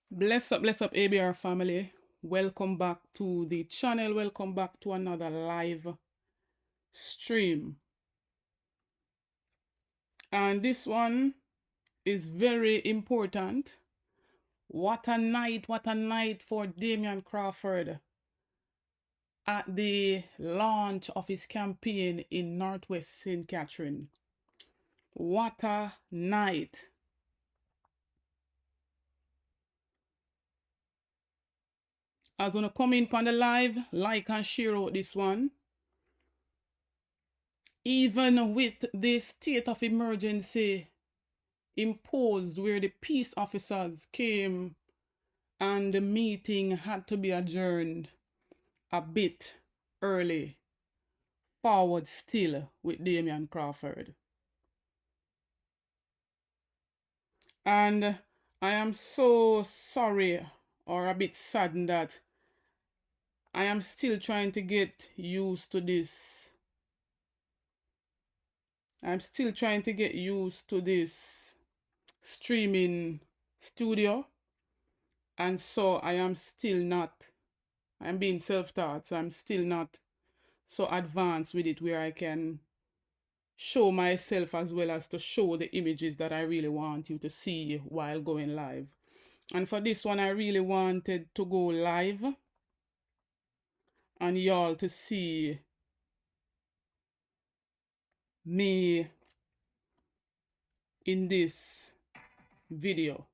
Bless up, ABR family. Welcome back to the channel. Welcome back to another live stream. And this one is very important. What a night for Damian Crawford at the launch of his campaign in Northwest St. Catherine. What a night. As you come in on the live, like and share out this one. Even with this state of emergency imposed where the peace officers came and the meeting had to be adjourned a bit early, forward still with Damian Crawford. And I am so sorry or a bit saddened that I am still trying to get used to this. I'm still trying to get used to this streaming studio. And so I am still not, I'm being self-taught, so I'm still not so advanced with it where I can show myself as well as to show the images that I really want you to see while going live. And for this one, I really wanted to go live and y'all to see me in this video.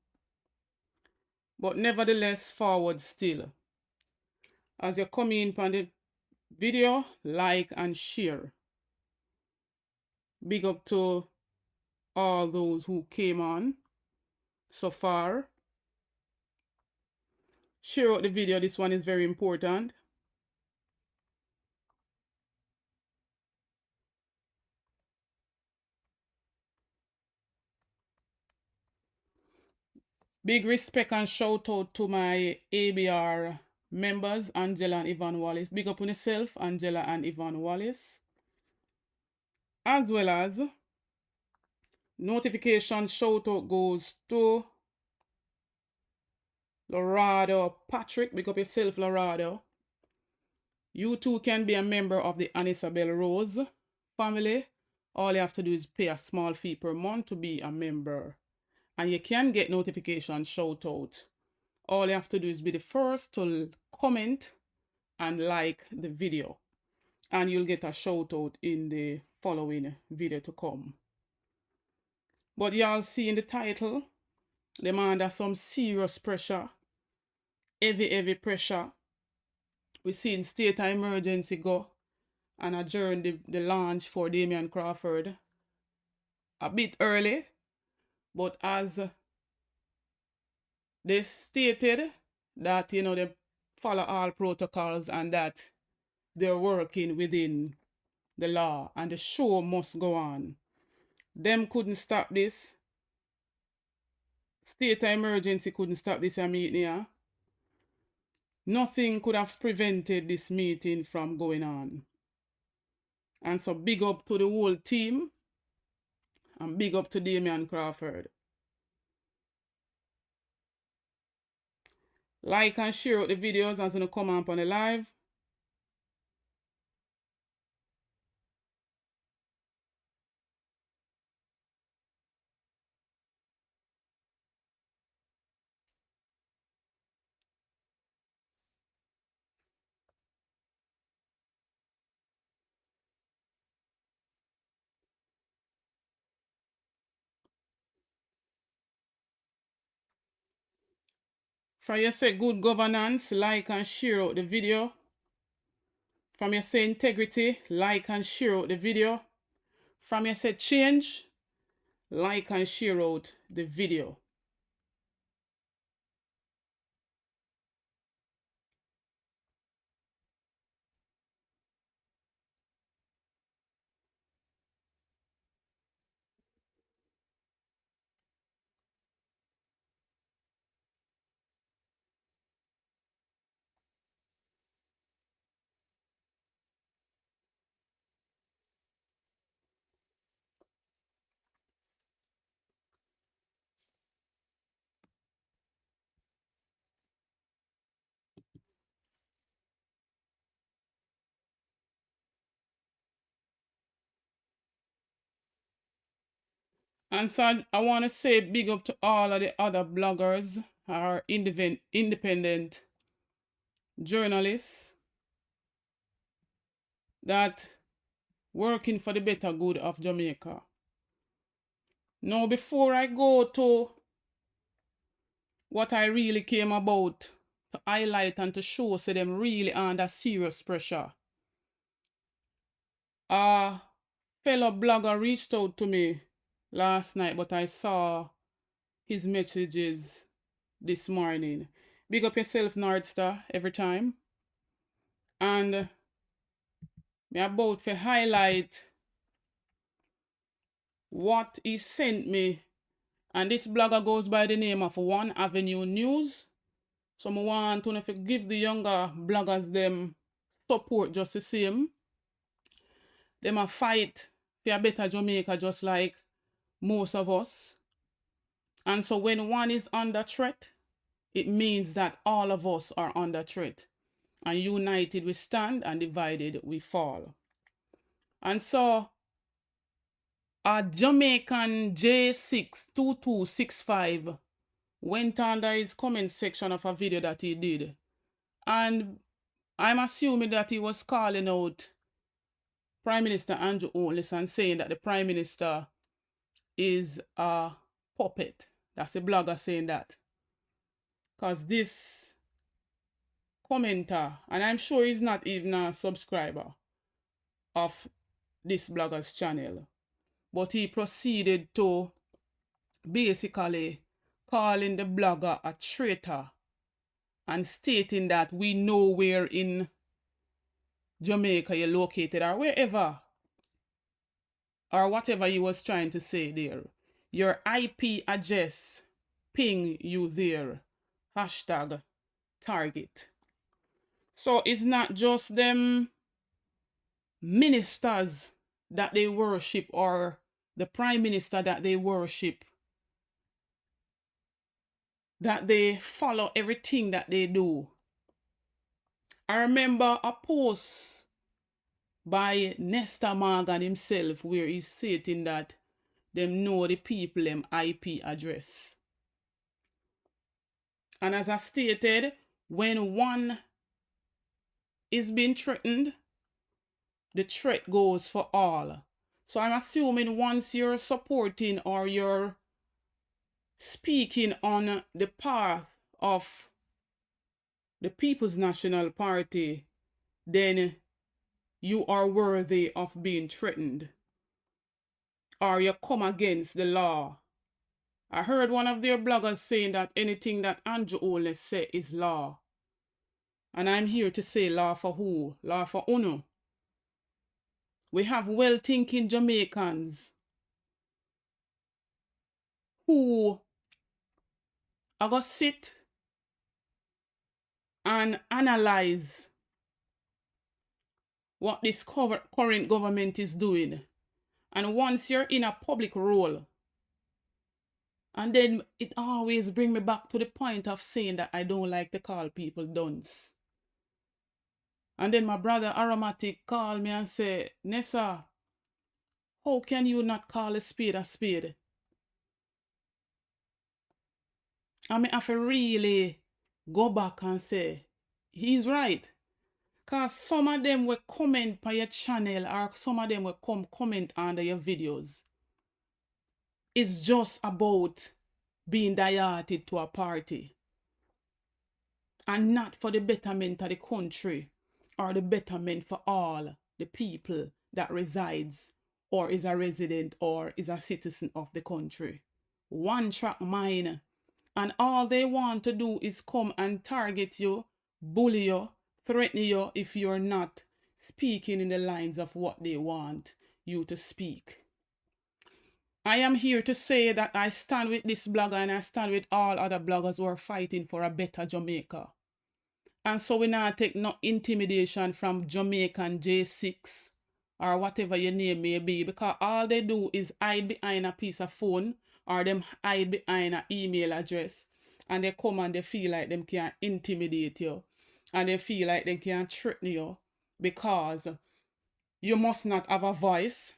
But nevertheless, forward still. As you come in on the video, like and share. Big up to all those who came on so far. Share out the video. This one is very important. Big respect and shout out to my ABR members, Angela and Yvonne Wallace. Big up on yourself, Angela and Yvonne Wallace. As well as notification shout out goes to Lorado Patrick. Big up yourself, Lorado. You too can be a member of the Anisabel Rose family. All you have to do is pay a small fee per month to be a member. And you can get notification shout out. All you have to do is be the first to comment and like the video. And you'll get a shout out in the following video to come. But y'all see in the title, them under some serious pressure. Heavy pressure. We see in state of emergency go and adjourn the launch for Damian Crawford a bit early. But as they stated that, they follow all protocols and that they're working within the law and the show must go on. Them couldn't stop this. State of emergency couldn't stop this meeting here. Nothing could have prevented this meeting from going on. And so big up to the whole team and big up to Damian Crawford. Like and share out the videos as you come up on the live. From you say good governance, like and share out the video. From you say integrity, like and share out the video. From you say change, like and share out the video. And so I want to say big up to all of the other bloggers or independent journalists that working for the better good of Jamaica. Now, before I go to what I really came about to highlight and to show so them really under serious pressure, a fellow blogger reached out to me last night, but I saw his messages this morning. Big up yourself, Nordstar, every time. And me about to highlight what he sent me. And this blogger goes by the name of One Avenue News. So I want to give the younger bloggers them support just the same. Them a fight for a better Jamaica just like most of us. And so when one is under threat, it means that all of us are under threat. And united we stand and divided we fall. And so a Jamaican J62265 went under his comment section of a video that he did. And I'm assuming that he was calling out Prime Minister Andrew Holness and saying that the Prime Minister is a puppet. That's a blogger saying that. Because this commenter, and I'm sure he's not even a subscriber of this blogger's channel, but he proceeded to basically calling the blogger a traitor and stating that we know where in Jamaica you're located or wherever or whatever he was trying to say there. Your IP address ping you there. Hashtag target. So it's not just them ministers that they worship or the prime minister that they worship, that they follow everything that they do. I remember a post by Nestor Morgan himself where he's stating that them know the people them IP address. And as I stated, when one is being threatened, the threat goes for all. So I'm assuming once you're supporting or you're speaking on the path of the People's National Party, then you are worthy of being threatened. Or you come against the law. I heard one of their bloggers saying that anything that Andrew Holness say is law. And I'm here to say law for who? Law for UNO. We have well-thinking Jamaicans who are going to sit and analyze what this current government is doing. And once you're in a public role, and then it always brings me back to the point of saying that I don't like to call people dunce. And then my brother Aromatic called me and said, Nessa, how can you not call a spade a spade? I mean, I have to really go back and say, he's right. Because some of them will comment on your channel or some of them will come comment under your videos. It's just about being dieted to a party. And not for the betterment of the country or the betterment for all the people that resides or is a resident or is a citizen of the country. One track mind. And all they want to do is come and target you, bully you, threaten you if you're not speaking in the lines of what they want you to speak. I am here to say that I stand with this blogger and I stand with all other bloggers who are fighting for a better Jamaica. And so we not take no intimidation from Jamaican J6 or whatever your name may be, because all they do is hide behind a piece of phone or them hide behind an email address, and they come and they feel like them can intimidate you and they feel like they can threaten you because you must not have a voice,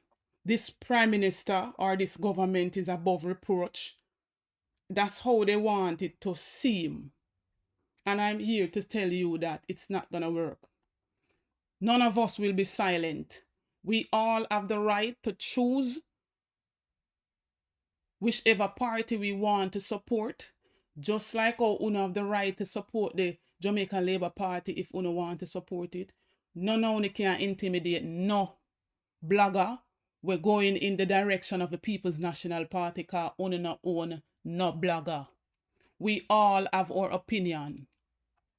this prime minister or this government is above reproach. That's how they want it to seem. And I'm here to tell you that it's not gonna work. None of us will be silent. We all have the right to choose whichever party we want to support, just like how UNO have the right to support the Jamaican Labour Party if UNO want to support it. None of UNO can intimidate no blogger. We're going in the direction of the People's National Party because UNO not own no blogger. We all have our opinion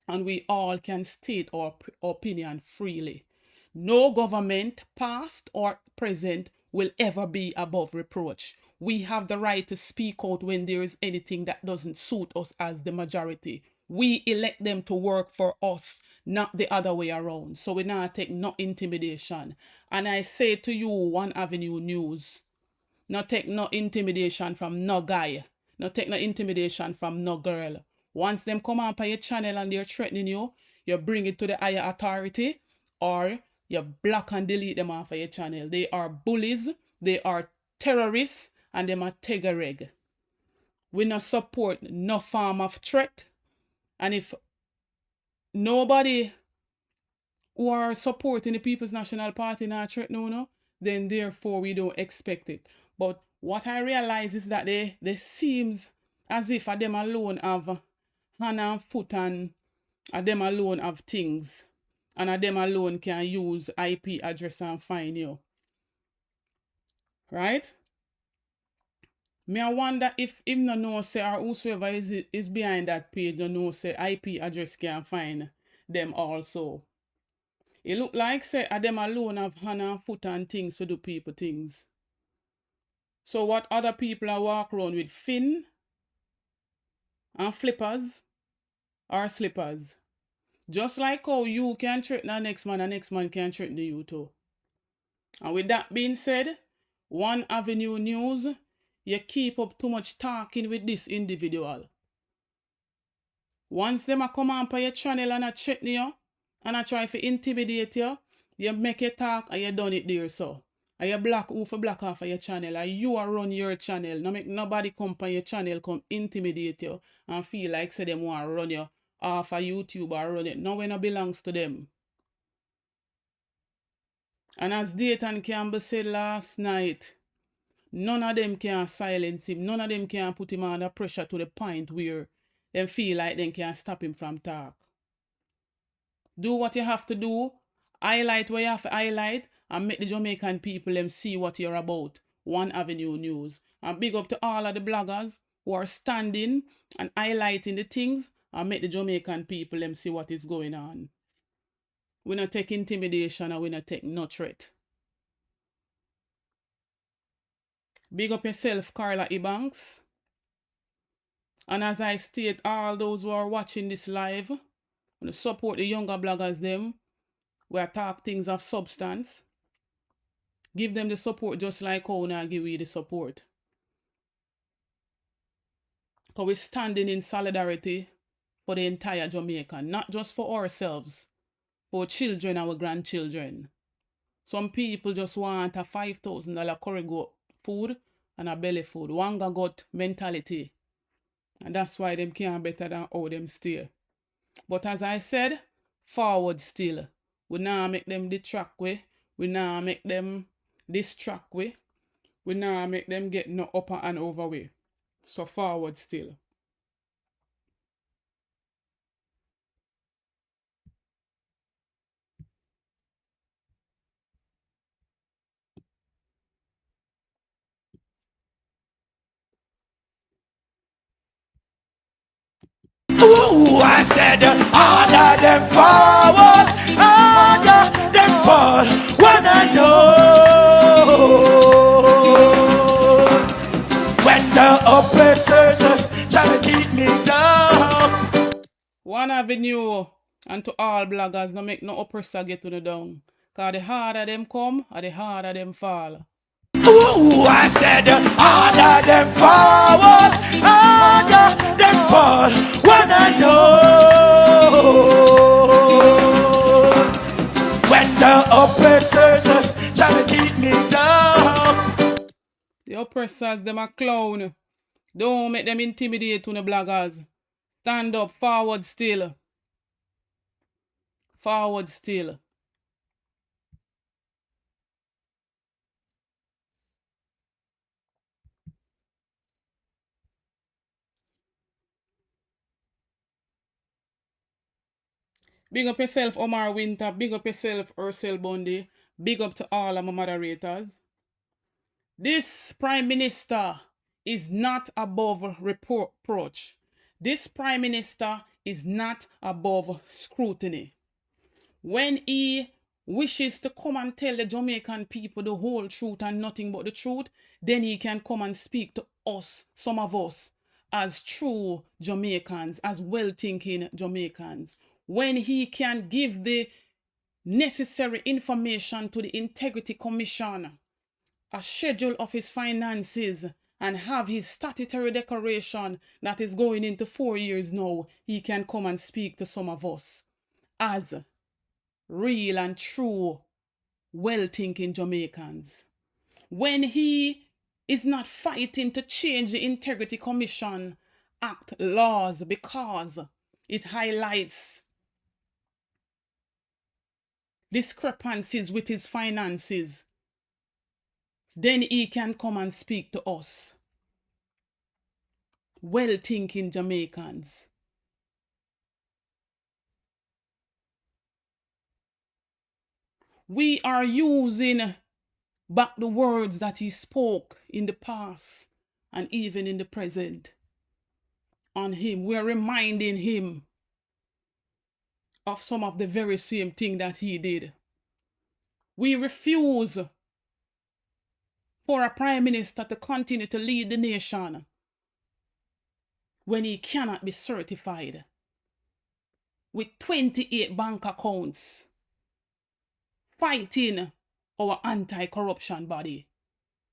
and we all can state our opinion freely. No government, past or present, will ever be above reproach. We have the right to speak out when there is anything that doesn't suit us as the majority. We elect them to work for us, not the other way around. So we not take no intimidation. And I say to you, One Avenue News, not take no intimidation from no guy. Not take no intimidation from no girl. Once them come on your channel and they're threatening you, you bring it to the higher authority or you block and delete them off of your channel. They are bullies, they are terrorists, and them are tegareg. We not support no form of threat. And if nobody who are supporting the People's National Party not threat no, then therefore we don't expect it. But what I realize is that they seems as if them alone have hand and foot and them alone have things. And them alone can use IP address and find you. Right? Me I wonder if him no know say or whosoever is behind that page no know say IP address can find them also. It look like say them alone have hand and foot and things to do people things. So what other people are walk around with fin and flippers or slippers. Just like how you can threaten the next man can threaten you too. And with that being said, One Avenue News, you keep up too much talking with this individual. Once them a come on your channel and a threaten you, and I try to intimidate you, you make a talk and you done it there so. And you block who for block off of your channel and you are run your channel. No make nobody come on your channel come intimidate you and feel like say them want to run you off of YouTube or run it. No when it belongs to them. And as Dayton Campbell said last night, none of them can silence him. None of them can put him under pressure to the point where they feel like they can stop him from talk. Do what you have to do. Highlight what you have to highlight and make the Jamaican people them see what you're about. One Avenue News. And big up to all of the bloggers who are standing and highlighting the things and make the Jamaican people them see what is going on. We not take intimidation and we not take no threat. Big up yourself, Carla Ebanks. And as I state, all those who are watching this live, want to support the younger bloggers them, we talk things of substance. Give them the support just like how I give you the support. Because we're standing in solidarity for the entire Jamaica, not just for ourselves, for children and our grandchildren. Some people just want a $5,000 corrigo food and a belly food. One got mentality. And that's why them can't better than how them stay. But as I said, forward still. We now make them detract way. We now make them distract way. We now make them get no upper and over way. So forward still. Ooh, I said, order them forward, order them forward, when I know when the oppressors try to keep me down. One Avenue, and to all bloggers, no make no oppressor get to the down. Because the harder them come, or the harder them fall. Ooh, I said, order them forward, order them forward, when I know when the oppressors try to keep me down. oppressors, them a clown. Don't make them intimidate to the bloggers. Stand up, forward still. Forward still. Big up yourself, Omar Winter. Big up yourself, Ursel Bundy. Big up to all of my moderators. This Prime Minister is not above reproach. This Prime Minister is not above scrutiny. When he wishes to come and tell the Jamaican people the whole truth and nothing but the truth, then he can come and speak to us, some of us, as true Jamaicans, as well-thinking Jamaicans. When he can give the necessary information to the Integrity Commission, a schedule of his finances, and have his statutory declaration that is going into 4 years now, he can come and speak to some of us as real and true, well-thinking Jamaicans. When he is not fighting to change the Integrity Commission Act laws because it highlights discrepancies with his finances, then he can come and speak to us, well-thinking Jamaicans. We are using back the words that he spoke in the past and even in the present on him. We are reminding him of some of the very same thing that he did. We refuse for a prime minister to continue to lead the nation when he cannot be certified with 28 bank accounts, fighting our anti-corruption body,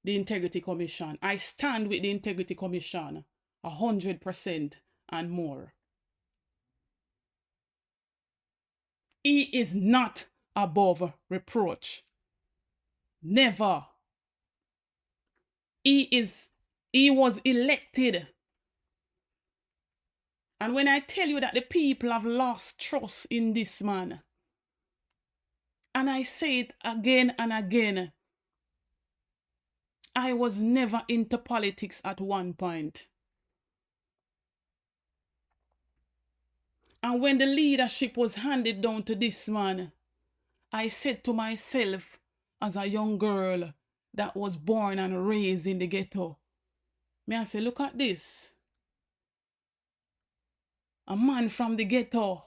the Integrity Commission. I stand with the Integrity Commission 100% and more. He is not above reproach. Never. He was elected. And when I tell you that the people have lost trust in this man, and I say it again and again, I was never into politics at one point. And when the leadership was handed down to this man, I said to myself as a young girl that was born and raised in the ghetto, may I say, look at this. A man from the ghetto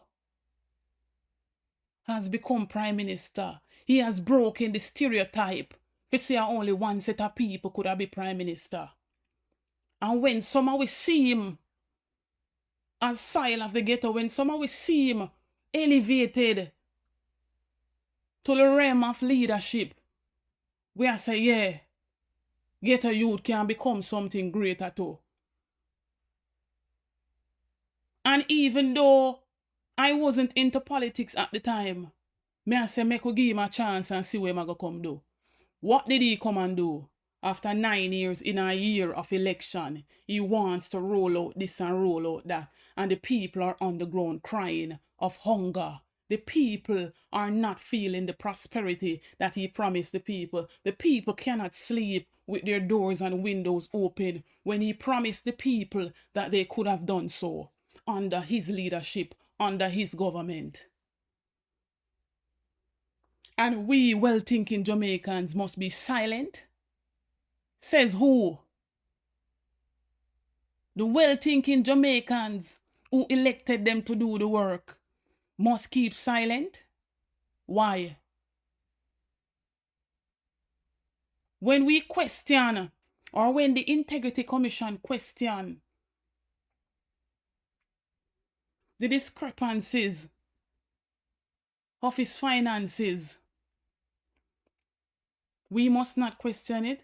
has become prime minister. He has broken the stereotype. We say only one set of people could have been prime minister. And when someone will see him as Sile of the ghetto, when someone will see him elevated to the realm of leadership, we are say, yeah, ghetto youth can become something greater too. And even though I wasn't into politics at the time, me I say, me could give him a chance and see where I go come do. What did he come and do? After 9 years in a year of election, he wants to roll out this and roll out that. And the people are on the ground crying of hunger. The people are not feeling the prosperity that he promised the people. The people cannot sleep with their doors and windows open when he promised the people that they could have done so under his leadership, under his government. And we well-thinking Jamaicans must be silent. Says who? The well-thinking Jamaicans who elected them to do the work must keep silent. Why? When we question, or when the Integrity Commission question the discrepancies of his finances, we must not question it.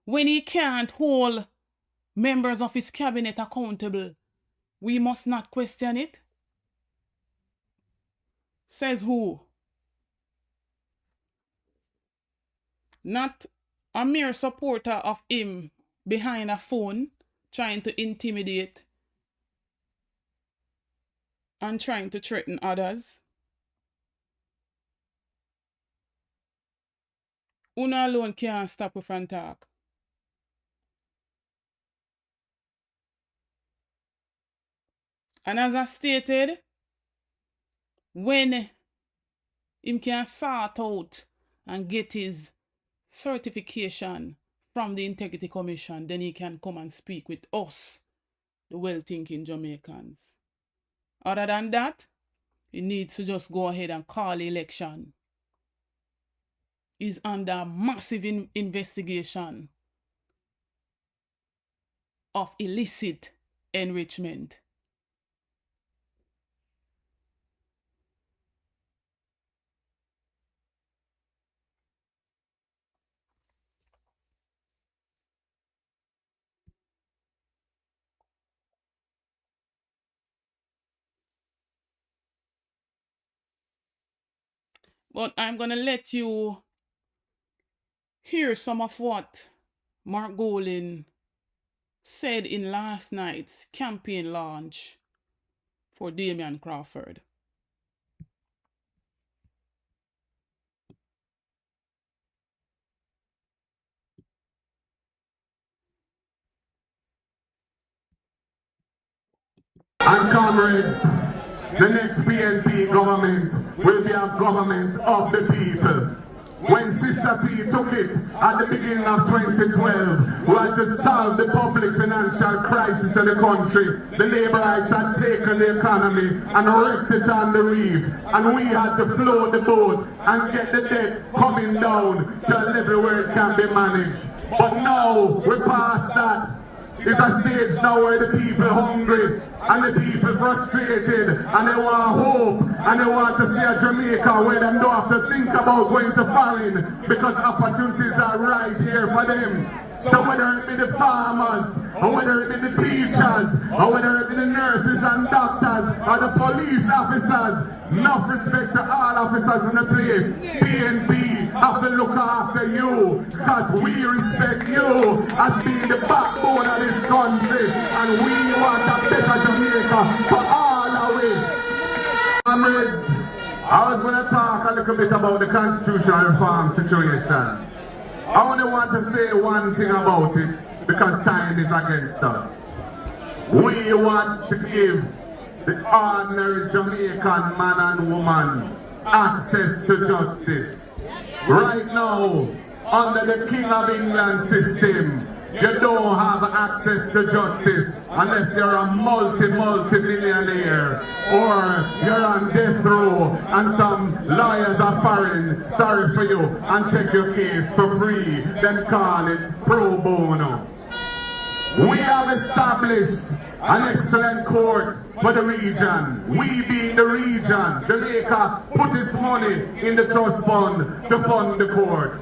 When he can't hold members of his cabinet accountable, we must not question it. Says who? Not a mere supporter of him behind a phone trying to intimidate and trying to threaten others. Una alone can't stop her from talk. And as I stated, when him can sort out and get his certification from the Integrity Commission, then he can come and speak with us, the well-thinking Jamaicans. Other than that, he needs to just go ahead and call election. He's under massive investigation of illicit enrichment. But I'm going to let you hear some of what Mark Golin said in last night's campaign launch for Damian Crawford. And comrades, the next PNP government will be a government of the people. When Sister P took it at the beginning of 2012, we had to solve the public financial crisis in the country. The Labourites had taken the economy and wrecked it on the reef. And we had to float the boat and get the debt coming down to a level where it can be managed. But now, we're past that. It's a stage now where the people are hungry and the people frustrated and they want hope and they want to see a Jamaica where they don't have to think about going to foreign because opportunities are right here for them. So whether it be the farmers, or whether it be the teachers, or whether it be the nurses and doctors, or the police officers, enough respect to all officers in the place. PNP have to look after you, because we respect you as being the backbone of this country, and we want a better Jamaica for all of it. I was going to talk a little bit about the constitutional reform situation. I only want to say one thing about it, because time is against us. We want to give the ordinary Jamaican man and woman access to justice. Right now, under the King of England system, you don't have access to justice unless you're a multi-millionaire or you're on death row and some lawyers are foreign, sorry for you, and take your case for free, then call it pro bono. We have established an excellent court for the region. We being the region, Jamaica put its money in the trust fund to fund the court.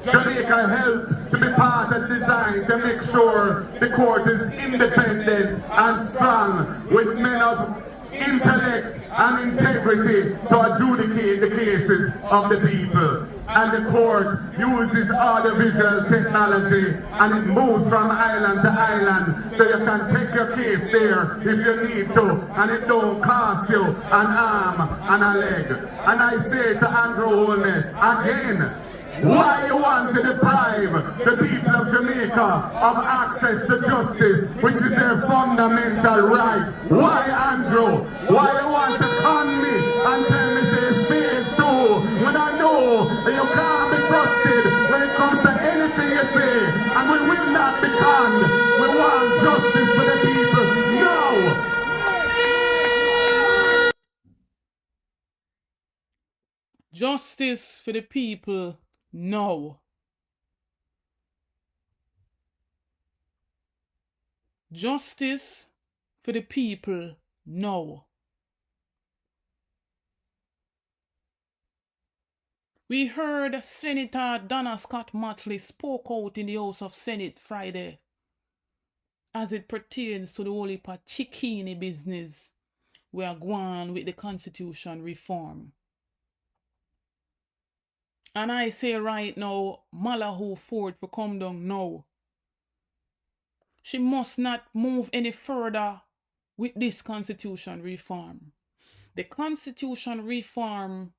Jamaica helped to be part of the design to make sure the court is independent and strong with men of intellect and integrity to adjudicate the cases of the people. And the court uses audiovisual technology and it moves from island to island so you can take your case there if you need to and it don't cost you an arm and a leg. And I say to Andrew Holness again, why you want to deprive the people of Jamaica of access to justice, which is their fundamental right? Why, Andrew? Why you want to con me and tell me say phase 2 when I know that you can't be trusted when it comes to anything you say, and we will not be conned. We want justice for the people. No! Justice for the people, no. Justice for the people, no. We heard Senator Donna Scott Motley spoke out in the House of Senate Friday as it pertains to the whole heap of chickeny business we are going with the Constitution reform. And I say right now, Malahoo Ford for come down now. She must not move any further with this constitution reform. The constitution reform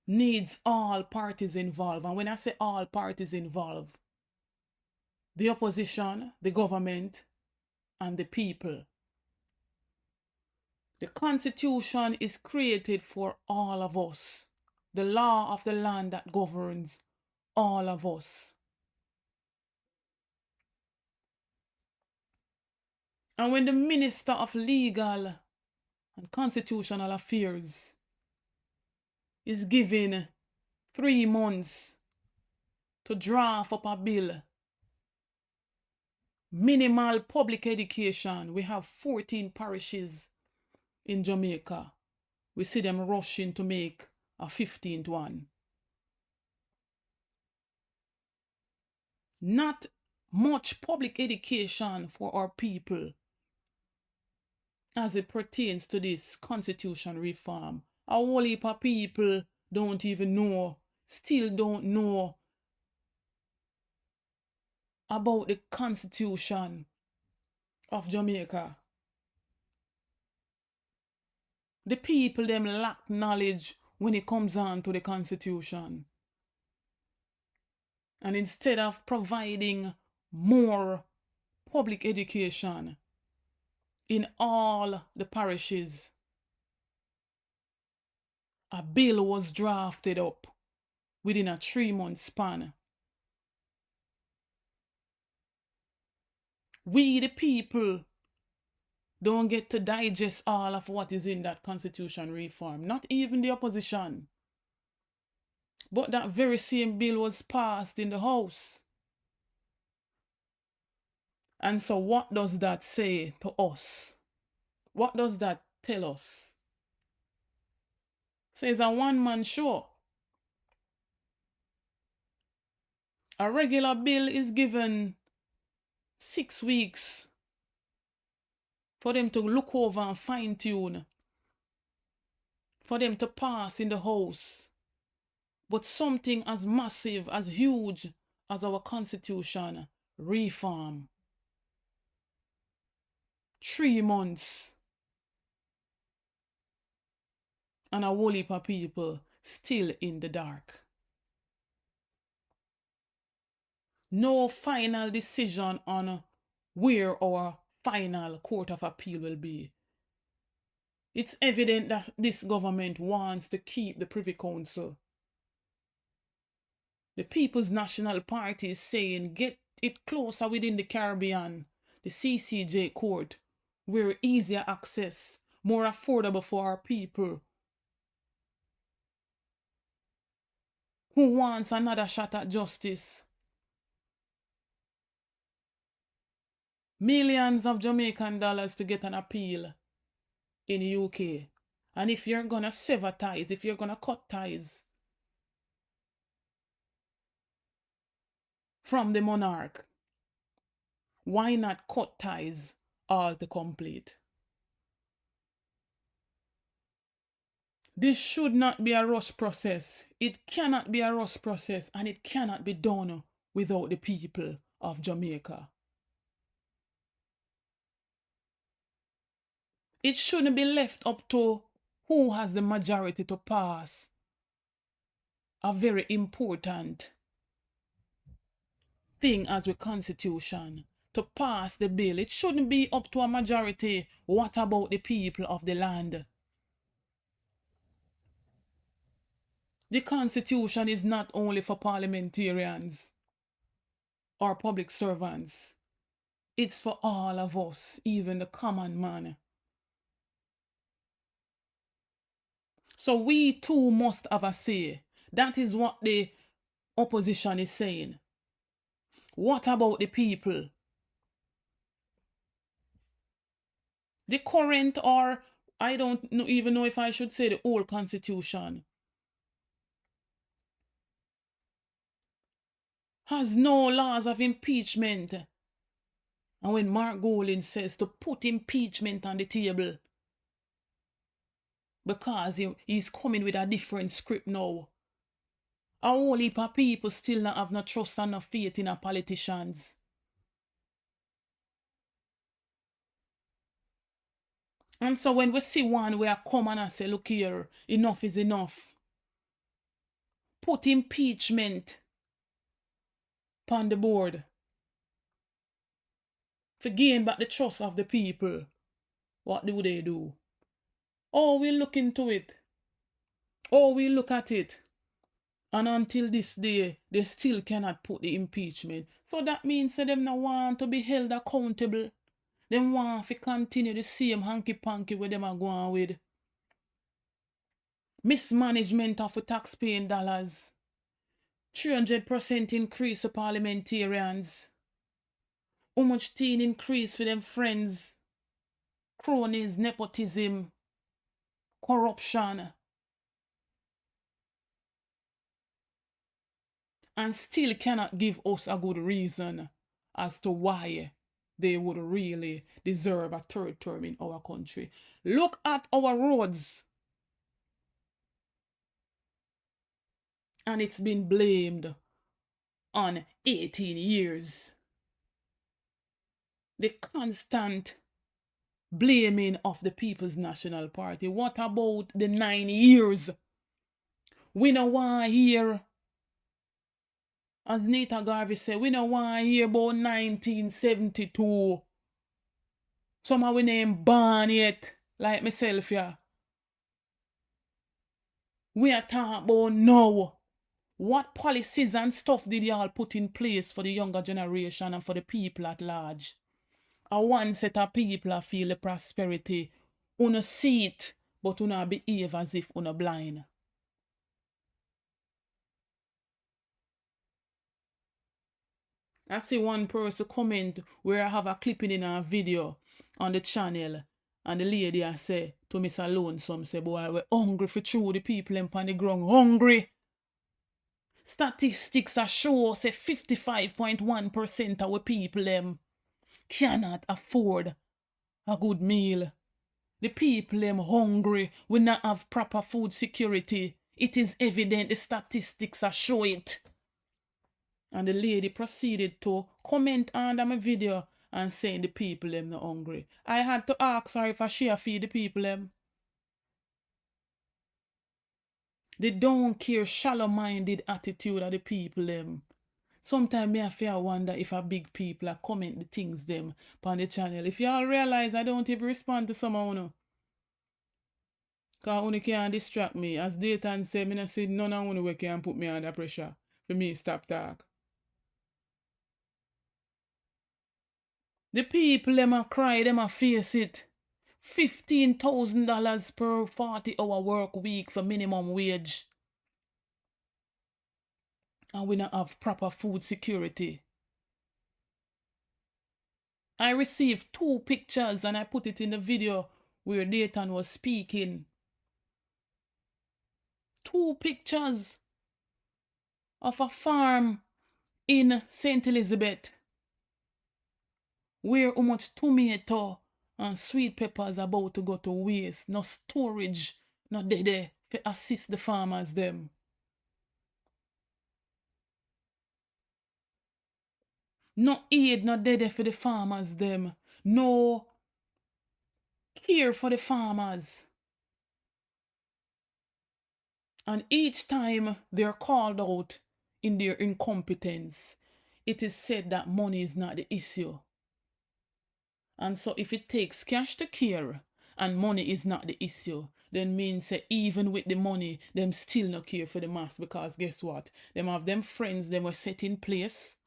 needs all parties involved. And when I say all parties involved, the opposition, the government, and the people. The constitution is created for all of us. The law of the land that governs all of us. And when the Minister of Legal and Constitutional Affairs is given 3 months to draft up a bill, minimal public education, we have 14 parishes in Jamaica. We see them rushing to make a 15th one. Not much public education for our people as it pertains to this constitution reform. A whole heap of people don't even know, still don't know about the constitution of Jamaica. The people them lack knowledge when it comes on to the constitution. And instead of providing more public education in all the parishes, a bill was drafted up within a 3-month span. We, the people, don't get to digest all of what is in that constitution reform, not even the opposition. But that very same bill was passed in the House. And so what does that say to us? What does that tell us? It says a one-man show. A regular bill is given 6 weeks for them to look over and fine-tune, for them to pass in the House. But something as massive, as huge as our constitution reform, 3 months, and a whole heap of people still in the dark. No final decision on where our final court of appeal will be. It's evident that this government wants to keep the Privy Council. The People's National Party is saying get it closer within the Caribbean, the CCJ court, where easier access, more affordable for our people who wants another shot at justice. Millions of Jamaican dollars to get an appeal in the UK. And if you're gonna sever ties, if you're gonna cut ties from the monarch, why not cut ties all to complete? This should not be a rush process. It cannot be a rush process, and it cannot be done without the people of Jamaica. It shouldn't be left up to who has the majority to pass a very important thing as the constitution, to pass the bill. It shouldn't be up to a majority. What about the people of the land? The constitution is not only for parliamentarians or public servants. It's for all of us, even the common man. So we too must have a say. That is what the opposition is saying. What about the people? The current, or I don't even know if I should say the old constitution, has no laws of impeachment. And when Mark Golding says to put impeachment on the table, because he's coming with a different script now. A whole heap of people still not have no trust and no faith in our politicians. And so when we see one where I come and say, look here, enough is enough. Put impeachment upon the board. To gain back the trust of the people. What do they do? Oh, we look into it. Oh, we look at it. And until this day, they still cannot put the impeachment. So that means that them not want to be held accountable. Them want to continue the same hanky-panky where them are going with. Mismanagement of the taxpaying dollars. 300% increase for parliamentarians. How much teen increase for them friends. Cronies, nepotism, corruption. And still cannot give us a good reason as to why they would really deserve a third term in our country. Look at our roads. And it's been blamed on 18 years. The constant blaming of the People's National Party. What about the 9 years? We don't want to hear, as Nita Garvey said, we don't want to hear about 1972. Some of we name born yet, like myself here. We are talking about now. What policies and stuff did y'all put in place for the younger generation and for the people at large? A one set of people feel the prosperity. Una see it, but una behave as if una blind. I see one person comment where I have a clipping in a video on the channel, and the lady I say to Mr. Lonesome, say, boy, we're hungry for true, the people on the ground hungry. Statistics are show say 55.1% of our people cannot afford a good meal. The people hungry, we not have proper food security. It is evident, the statistics are show it. And the lady proceeded to comment under my video and saying the people not hungry. I had to ask her if she feed the people They don't care, shallow-minded attitude of the people Sometimes I feel wonder if a big people are comment the things them on the channel. If y'all realize I don't even respond to some of you. Because you can't distract me. As Dayton said, I said none of you can put me under pressure for me stop talk. The people them a cry, them a face it. $15,000 per 40-hour work week for minimum wage. And we don't have proper food security. I received 2 pictures and I put it in the video where Dayton was speaking. 2 pictures of a farm in St. Elizabeth where how much tomato and sweet peppers about to go to waste. No storage, not there to assist the farmers them. No aid, not there for the farmers them. No care for the farmers. And each time they're called out in their incompetence, it is said that money is not the issue. And so if it takes cash to care and money is not the issue, then means that even with the money, them still not care for the mass, because guess what? Them have them friends, them were set in place.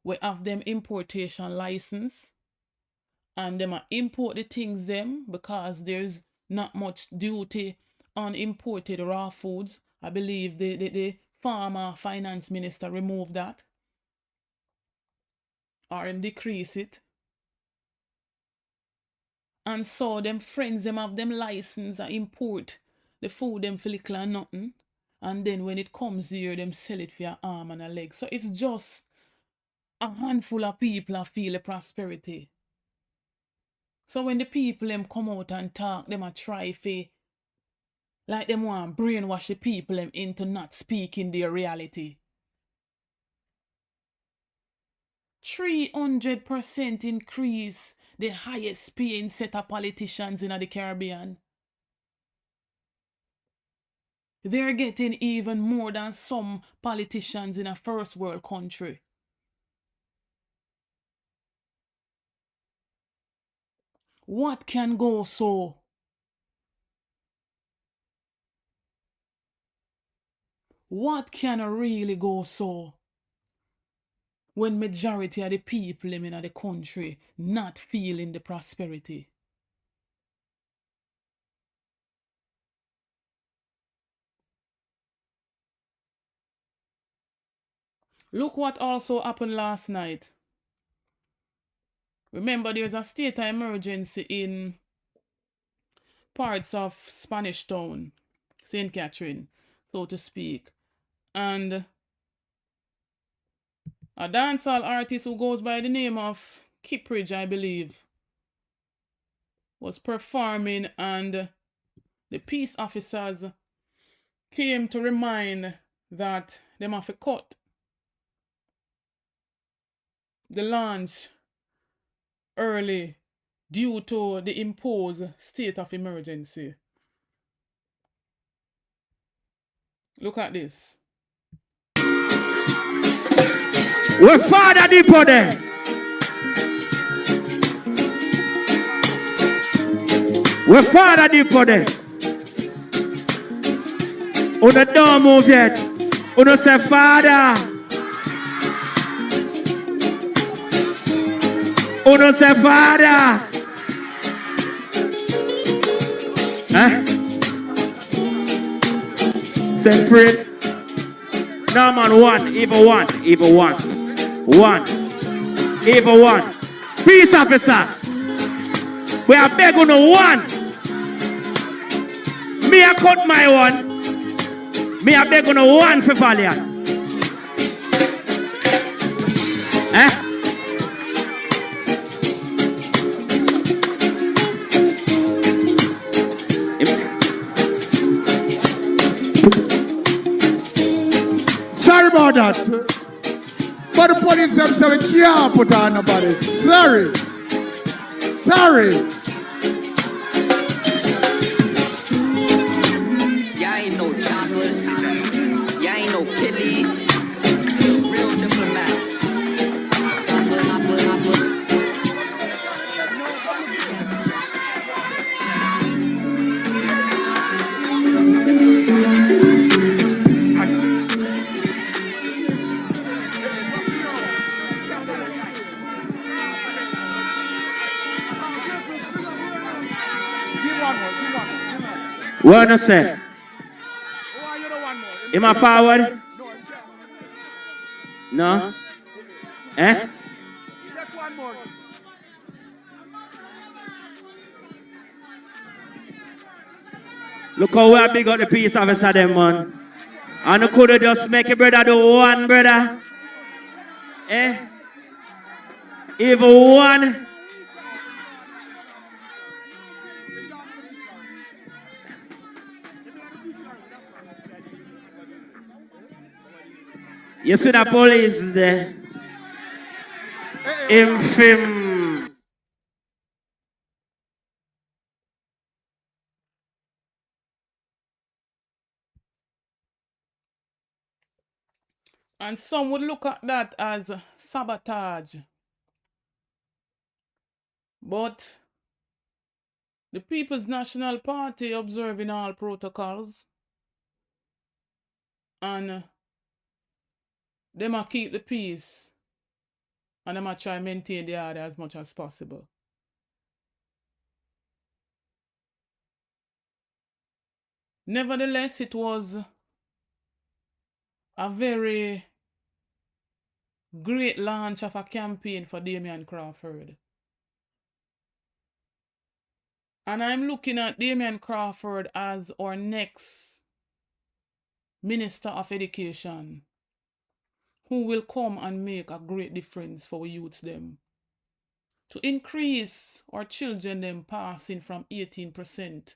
We have them importation license. And them are import the things them because there's not much duty on imported raw foods. I believe the farmer finance minister removed that. Or him decrease it. And so them friends them have them license and import the food them for little and nothing. And then when it comes here, them sell it for your arm and a leg. So it's just a handful of people that feel the prosperity. So when the people them come out and talk, them a try to Like them want brainwash the people them into not speaking their reality. 300% increase, the highest paying set of politicians in the Caribbean. They're getting even more than some politicians in a first world country. What can go so? What can really go so when majority of the people in the country not feeling the prosperity? Look what also happened last night. Remember, there's a state of emergency in parts of Spanish Town, St. Catherine, so to speak. And a dancehall artist who goes by the name of Kipridge, I believe, was performing, and the peace officers came to remind that they have to cut the launch early due to the imposed state of emergency. Look at this. We father deep on there. We father deep on there. Una don't move yet. Una say father. Una say father. Eh? Send free. No man, one, even one, even one. One, even one. Peace officer. We are begging on one. Me I cut my one. Me I beg on one for Valiant. Eh? Sorry about that. But the police themselves can't put on nobody. Sorry. Sorry. Y'all ain't no choppers. Y'all ain't no killies. Real diplomat. Hopper. What I say? Am I forward? No? Eh? Look how we big up the peace officer them, man. And you could have just make a brother do one, brother. Eh? Even one. You see the police there? Infam. And some would look at that as sabotage. But the People's National Party observing all protocols, and they might keep the peace, and they might try to maintain the order as much as possible. Nevertheless, it was a very great launch of a campaign for Damian Crawford. And I'm looking at Damian Crawford as our next Minister of Education, who will come and make a great difference for our youths them, to increase our children them passing from 18%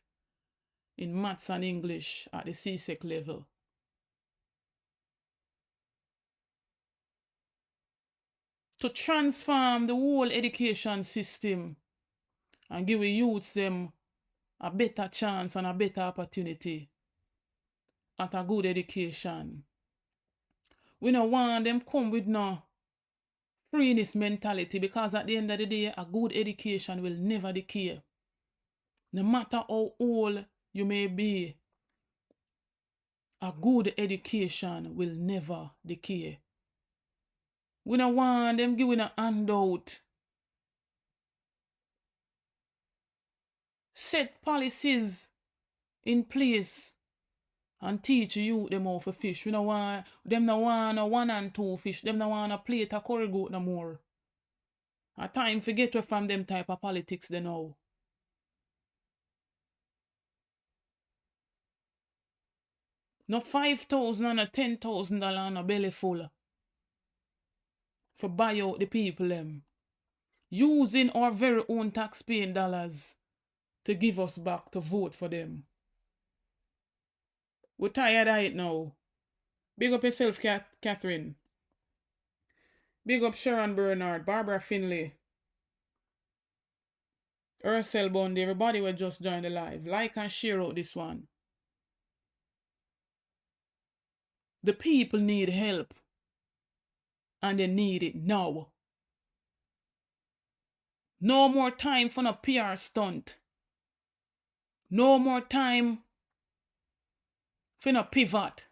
in maths and English at the CSEC level. To transform the whole education system and give the youths them a better chance and a better opportunity at a good education. We don't want them come with no freeness mentality, because at the end of the day, a good education will never decay. No matter how old you may be, a good education will never decay. We don't want them giving a handout. Set policies in place and teach you them how to fish. We don't want them no want a 1 and 2 fish. Them no want a plate of curry goat no more. A time to get away from them type of politics they know. No $5,000 and a $10,000 on a belly full for buy out the people them. Using our very own taxpaying dollars to give us back to vote for them. We're tired of it now. Big up yourself, Catherine. Big up Sharon Bernard, Barbara Finlay, Ursel Bundy, everybody will just join the live. Like and share out this one. The people need help. And they need it now. No more time for no PR stunt. No more time for no pivot.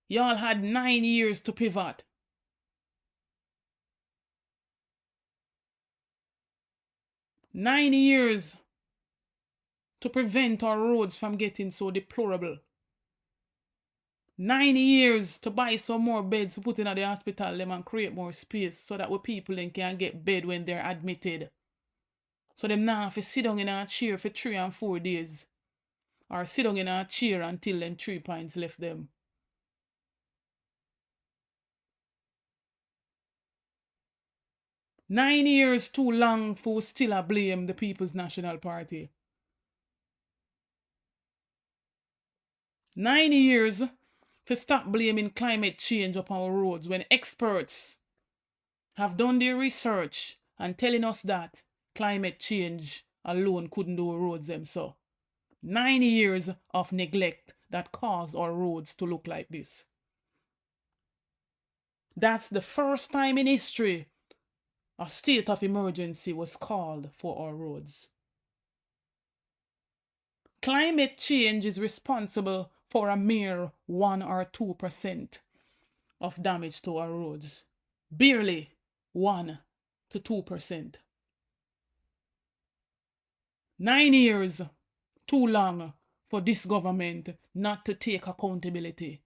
Y'all had 9 years to pivot. Nine years to prevent our roads from getting so deplorable. 9 years to buy some more beds to put in at the hospital them and create more space so that we people then can get bed when they're admitted. So them now have to sit down in a chair for 3 and 4 days. Or sit down in a chair until them 3 pints left them. Nine years too long for still blame the People's National Party. 9 years to stop blaming climate change upon our roads when experts have done their research and telling us that climate change alone couldn't do our roads them so. 9 years of neglect that caused our roads to look like this. That's the first time in history a state of emergency was called for our roads. Climate change is responsible for a mere 1 or 2% of damage to our roads. Barely 1 to 2%. 9 years, too long for this government not to take accountability.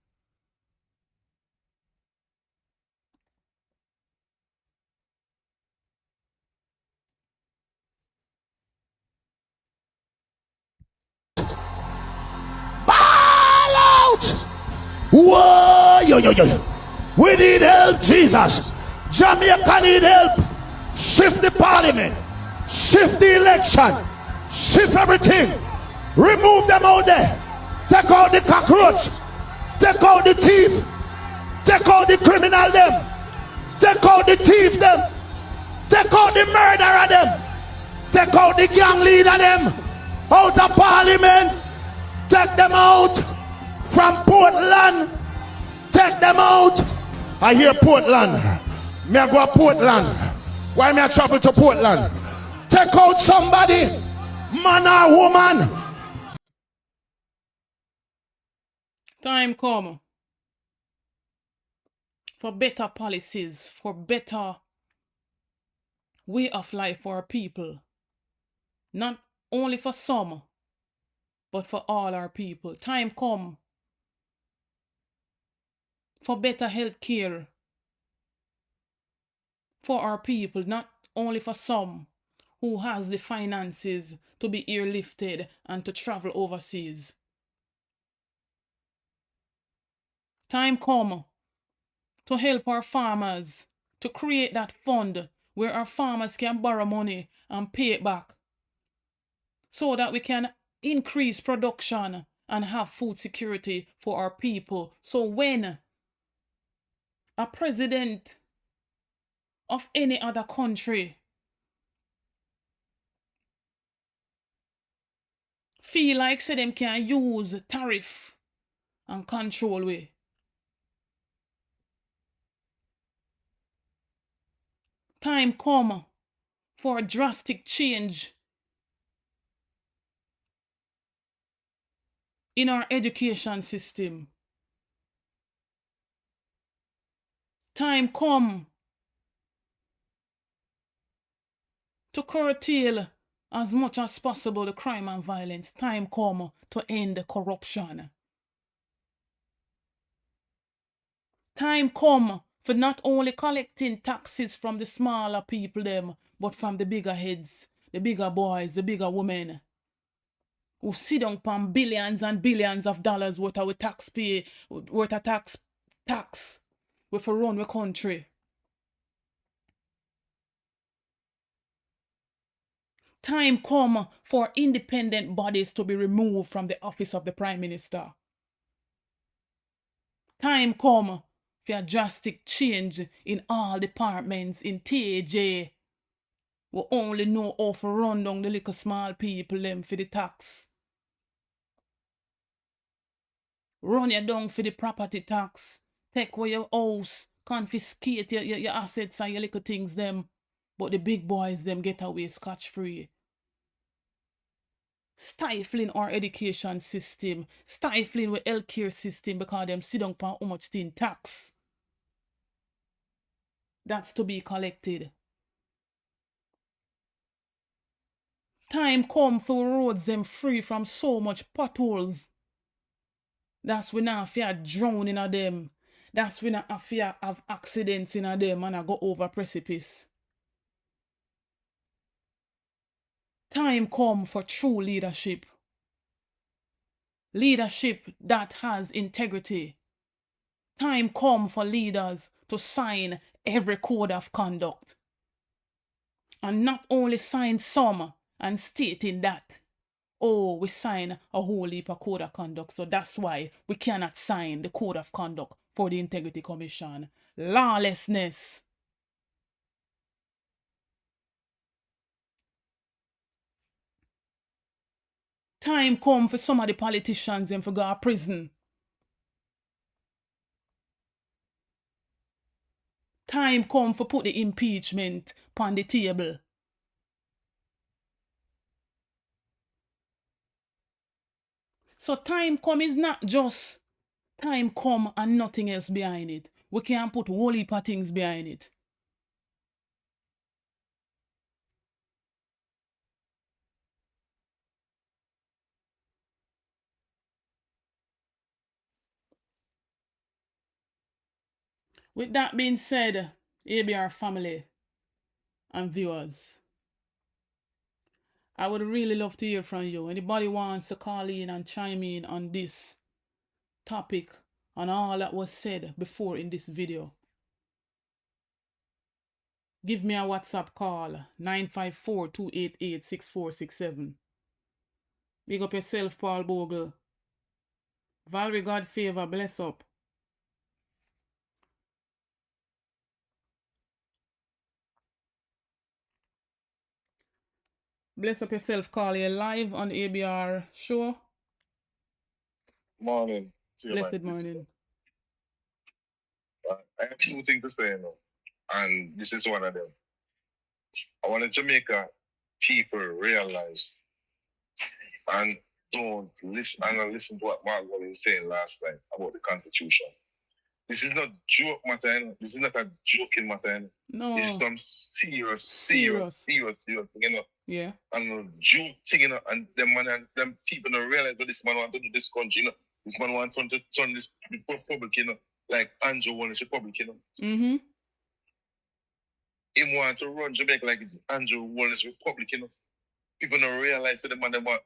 Whoa, yo. We need help, Jesus. Jamaica need help. Shift the parliament. Shift the election. Shift everything. Remove them out there. Take out the cockroach. Take out the thief. Take out the criminal them. Take out the thief them. Take out the murderer them. Take out the gang leader them. Out of parliament. Take them out. From Portland, take them out. I hear Portland. Me I go to Portland. Why me I travel to Portland? Take out somebody, man or woman. Time come for better policies, for better way of life for our people. Not only for some, but for all our people. Time come for better health care for our people, not only for some who has the finances to be airlifted and to travel overseas. Time come to help our farmers to create that fund where our farmers can borrow money and pay it back so that we can increase production and have food security for our people. So when a president of any other country feel like say them can use tariff and control we, time come for a drastic change in our education system. Time come to curtail as much as possible the crime and violence. Time come to end corruption. Time come for not only collecting taxes from the smaller people them, but from the bigger heads, the bigger boys, the bigger women, who sit down upon billions and billions of dollars worth of tax with a run the country. Time come for independent bodies to be removed from the office of the Prime Minister. Time come for a drastic change in all departments in TAJ. We only know how to run down the little small people them for the tax. Run you down for the property tax. Take away your house. Confiscate your assets and your little things them. But the big boys them get away scotch-free. Stifling our education system. Stifling our healthcare system because them sit down for how much thing tax. That's to be collected. Time come for roads them free from so much potholes. That's when I fear drown in a them. That's when I fear have accidents in a them and I go over precipice. Time come for true leadership. Leadership that has integrity. Time come for leaders to sign every code of conduct. And not only sign some and stating that, oh, we sign a whole heap of code of conduct, so that's why we cannot sign the code of conduct for the Integrity Commission. Lawlessness. Time come for some of the politicians and for go to prison. Time come for put the impeachment on the table. So time come is not just time come and nothing else behind it. We can put whole heap of things behind it. With that being said, ABR family and viewers, I would really love to hear from you. Anybody wants to call in and chime in on this topic and all that was said before in this video, give me a WhatsApp call, 954-288-6467. Big up yourself, Paul Bogle. Valerie God favor, bless up. Bless up yourself, call you live on ABR show. Morning. Blessed morning. I have two things to say now, and this is one of them. I want Jamaica people realize and don't listen to what Mark was saying last night about the Constitution. This is not joke matter. This is not a joking matter. No. This is some serious thing, Yeah. And joke thing, and them people don't realize what this man want to do this country, This man want to turn this republic, like Andrew Wallace Republic, Mm-hmm. He want to run Jamaica like it's Andrew Wallace Republic, People don't realize that the man want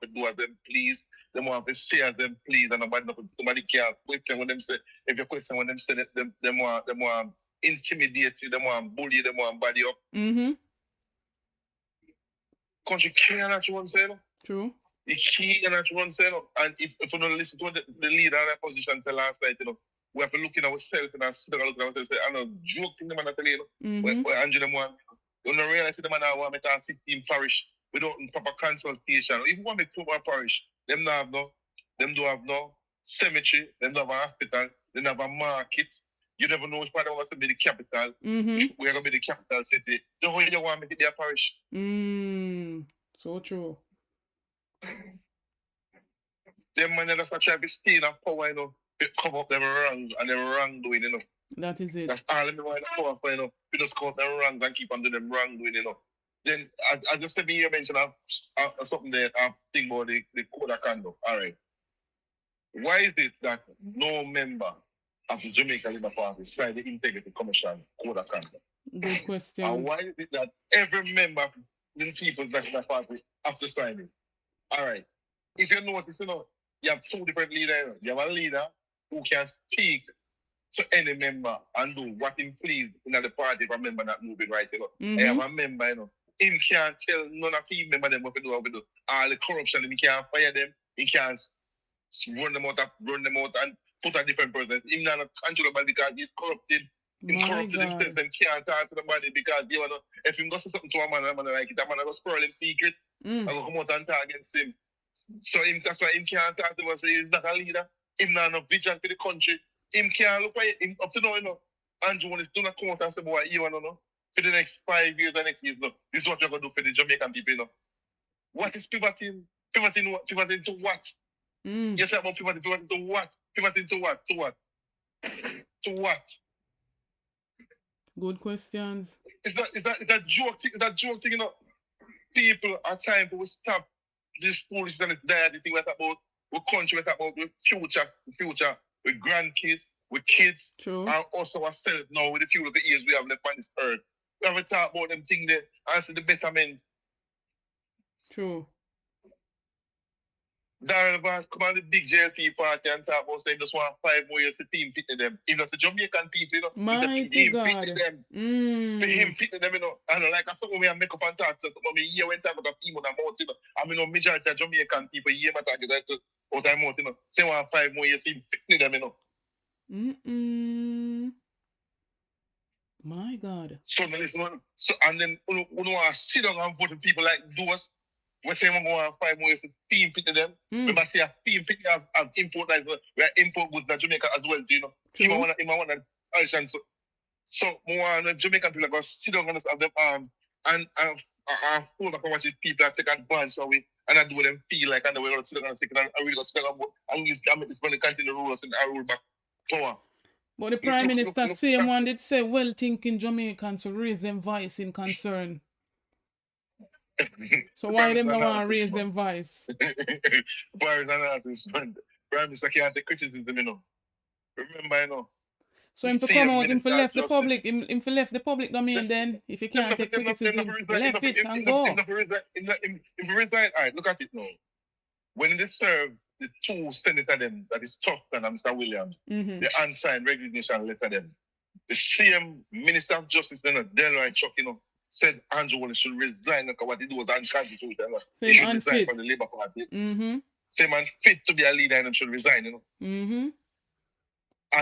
to do as them please, they want to say as them please, and nobody can't question what them say. If you question what them say, them want intimidate you, them want bully you, them want body up. Mm-hmm. Country cannot you want to say, True. The key and that one say, and if we don't listen to the leader and the position say last night, we have to look in ourselves and sit down and look at ourselves and say, I know, joke thing the man tell you, where Andrew them want, you don't realize the man want to have 15 parish without proper consultation. If you want me to a parish, them don't have no cemetery, them don't have a hospital, they don't have a market. You never know which part of us will be the capital. We're going to be the capital city. Don't you want me to be a parish? So true. Them man just try to be staying and power, to cover up them wrongs and them wrongdoing, That is it. That's all them want power for, We just cover up them wrongs and keep on doing them wrongdoing, Then, as just said, you mentioned something there, I think about the code of conduct. All right. Why is it that no member of the Jamaica Labour Party signed the Integrity Commission code of conduct? Good question. And why is it that every member of the People's National Party have to sign it? All right. If you notice, you have two different leaders. You have a leader who can speak to any member and do what him please in the party if a member not moving right. I have a member, him can't tell none of the member them what to do. All the corruption, he can't fire them. He can't run them out and put a different person. He's not controllable because he's corrupted. He's corrupted himself and can't talk to the body because if he goes to something to a man like it, that man will spoil him secret and go come out and talk against him. So that's why him can't talk to us. So he's not a leader. Him not enough vision for the country. Him can't look at him up to now, Andrew is doing a come out and say, boy, you want to know? For the next 5 years and next years, this is what you're going to do for the Jamaican people, What is pivoting? Pivoting to what? You're talking about pivoting to what? Pivoting to what? To what? To what? Good questions. Is that joke thing, People are time to stop this foolishness and this diet thing we're talking about. We country, we're talking about the future, with grandkids, with kids, True. and also ourselves now with the few of the years we have left on this earth. We haven't talked about them things there, answer the betterment. True. Darrell Vance come on the big JLP party and talk about saying just want 5 more years to team picking them. If that's the Jamaican people, Mighty God. Picking them. For him picking them, And like I said, when we make up and talk, so when we hear when talk about people that mouth, I mean, majority of Jamaican people hear my talk out their mouth, Say want 5 more years to picking them, My God. So and then we want to sit down and vote for people like those. We say we want 5 more years to team picking them. We must see a team picking of import as well. We are import goods to Jamaica as well, True. want to so more Jamaican people are going to sit down and have them arms and hold back and watch these people and take advantage of it and I do what them feel like and we're going to sit down and take it and we're going to sit down and use this money continue to rule us and roll back power. But the Prime Minister, same one did say, well-thinking Jamaicans will raise them voice in concern. So why them not want to raise them voice? Prime Minister can't take criticism, Remember, So him to come out, him to left the public, him to left the public domain then, if you can't take criticism, left it and go. If you resign, all right, look at it now. When they serve the two senators them, that is Tufton and Mr. Williams, the unsigned resignation letter them, the same Minister of Justice, Delroy Chuck, said Andrew Wallace should resign because what he do was unconstitutional. He should resign from the Labour Party. Same unfit to be a leader and should resign, And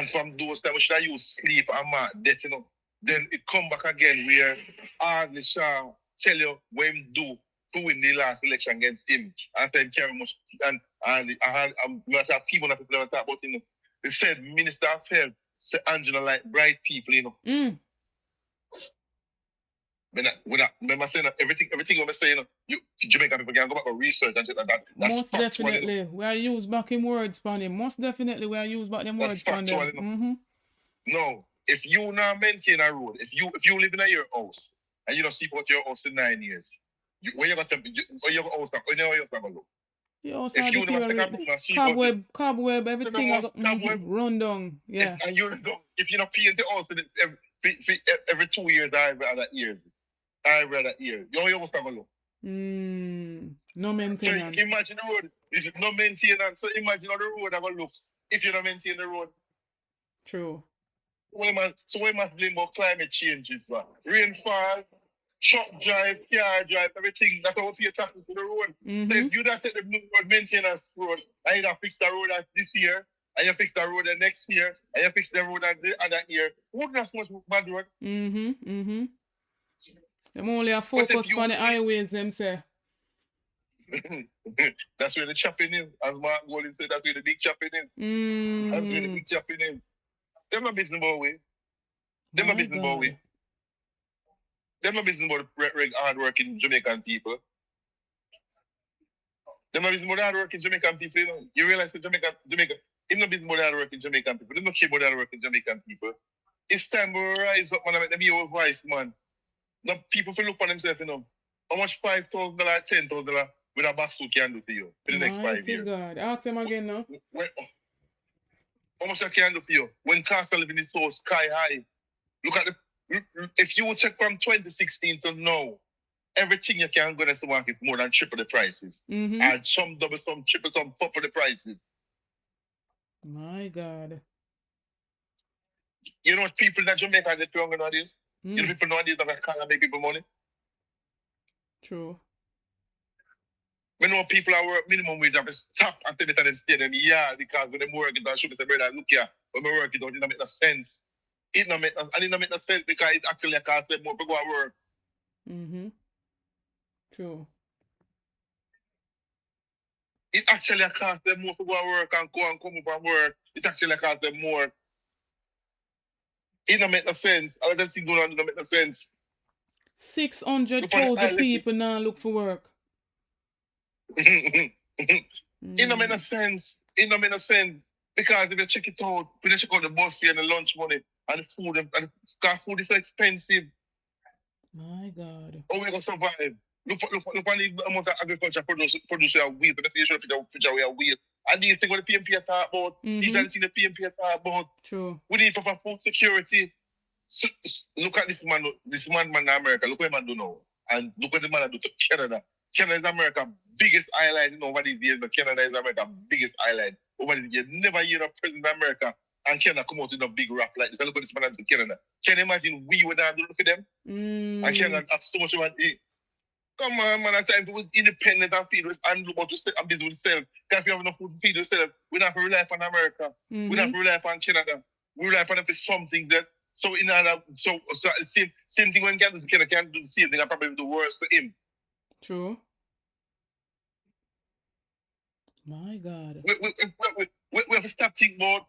from those times, we should have used sleep and death, Then it come back again where Hardly Shaw tell you what him do to win the last election against him. And said carry much and we must have people that people never talk about him. They said Minister of Health say Angela like bright people, When I say everything when I say, Jamaican people can go back and research and that. Most definitely. We are used back in words upon him. Most definitely we are used back in words upon them. No, if you now maintain a road, if you live in your house and you don't sleep out your house for 9 years, where you going to your house going to look? You also have to cobweb, everything run down. Yeah. And if you don't paint the house every 2 years, I read that year. Your house going to look. No maintenance. So imagine the road. If no maintenance, so imagine how the road going to look if you don't maintain the road. True. So we must blame about climate change. Rainfall, truck drive, car drive, everything. That's how you taxes to the road. So if you don't take the road maintenance road, and you don't fix the road this year, and you fix the road the next year, and you fix the road the other year, who not so much bad road? Them only a focus on the highways, them say. That's where the chopping is. As Mark Golden said, that's where the big chopping is. That's where the big chopping is. Them not business about way. Them not business about way. Them not business about hard-working Jamaican people. Them not business about hard-working Jamaican people. You know? You realize that Jamaica, it's not business about hard-working Jamaican people. They don't care about hard-working Jamaican people. It's time to rise up, man, and make them your voice, man. The people will look for themselves, you know. How much $5,000, $10,000 with a basket can do for you for the next 5 years? God. Ask them again now. How much I can do for you? When cost of living is so sky high. Look at if you check from 2016 to now, everything you can go to the market is more than triple the prices. And some double, some triple, some triple the prices. My God. You know what people that Jamaica get wrong nowadays? You know people nowadays that can't make people money? True. I know people are work minimum wage have to stop and stay better than stay them. Yeah, because when they work it, I should say, brother, look here, when we work it out, it don't make no sense. It don't make no sense because it actually costs them more to go to work. True. It actually costs them more to go to work and go and come up and work. It actually costs them more. It don't make no sense. I just think don't make no sense. 600,000 people now look for work. It don't make no sense. It don't make no sense. Because if you check it out, when you check out the bus fare and the lunch money and the food, and the food is so expensive. My God. How we going to survive? Look on the amount of agriculture produce we have waste. Let's see the picture we have waste. And these things what the PMP talk about. These are the things the PMP talk about. True. We need proper food security. So, look at this man in America. Look what man do now. And look what the man do to Canada. Canada is America's biggest island over these years, but Canada is America's biggest island over these years. Never hear of President of America and Canada come out in a big raft like this. And look at this man to Canada. Can you imagine we would have done for them? And Canada have so much of an come on, man, it's time to be independent and feed us and about to set up business with yourself. Because if you have enough food to feed yourself, we don't have to rely on America. We don't have to rely on Canada. We rely on them for some things that so in other same thing when Canada can do the same thing and probably the worst for him. True. My God. We have to stop thinking about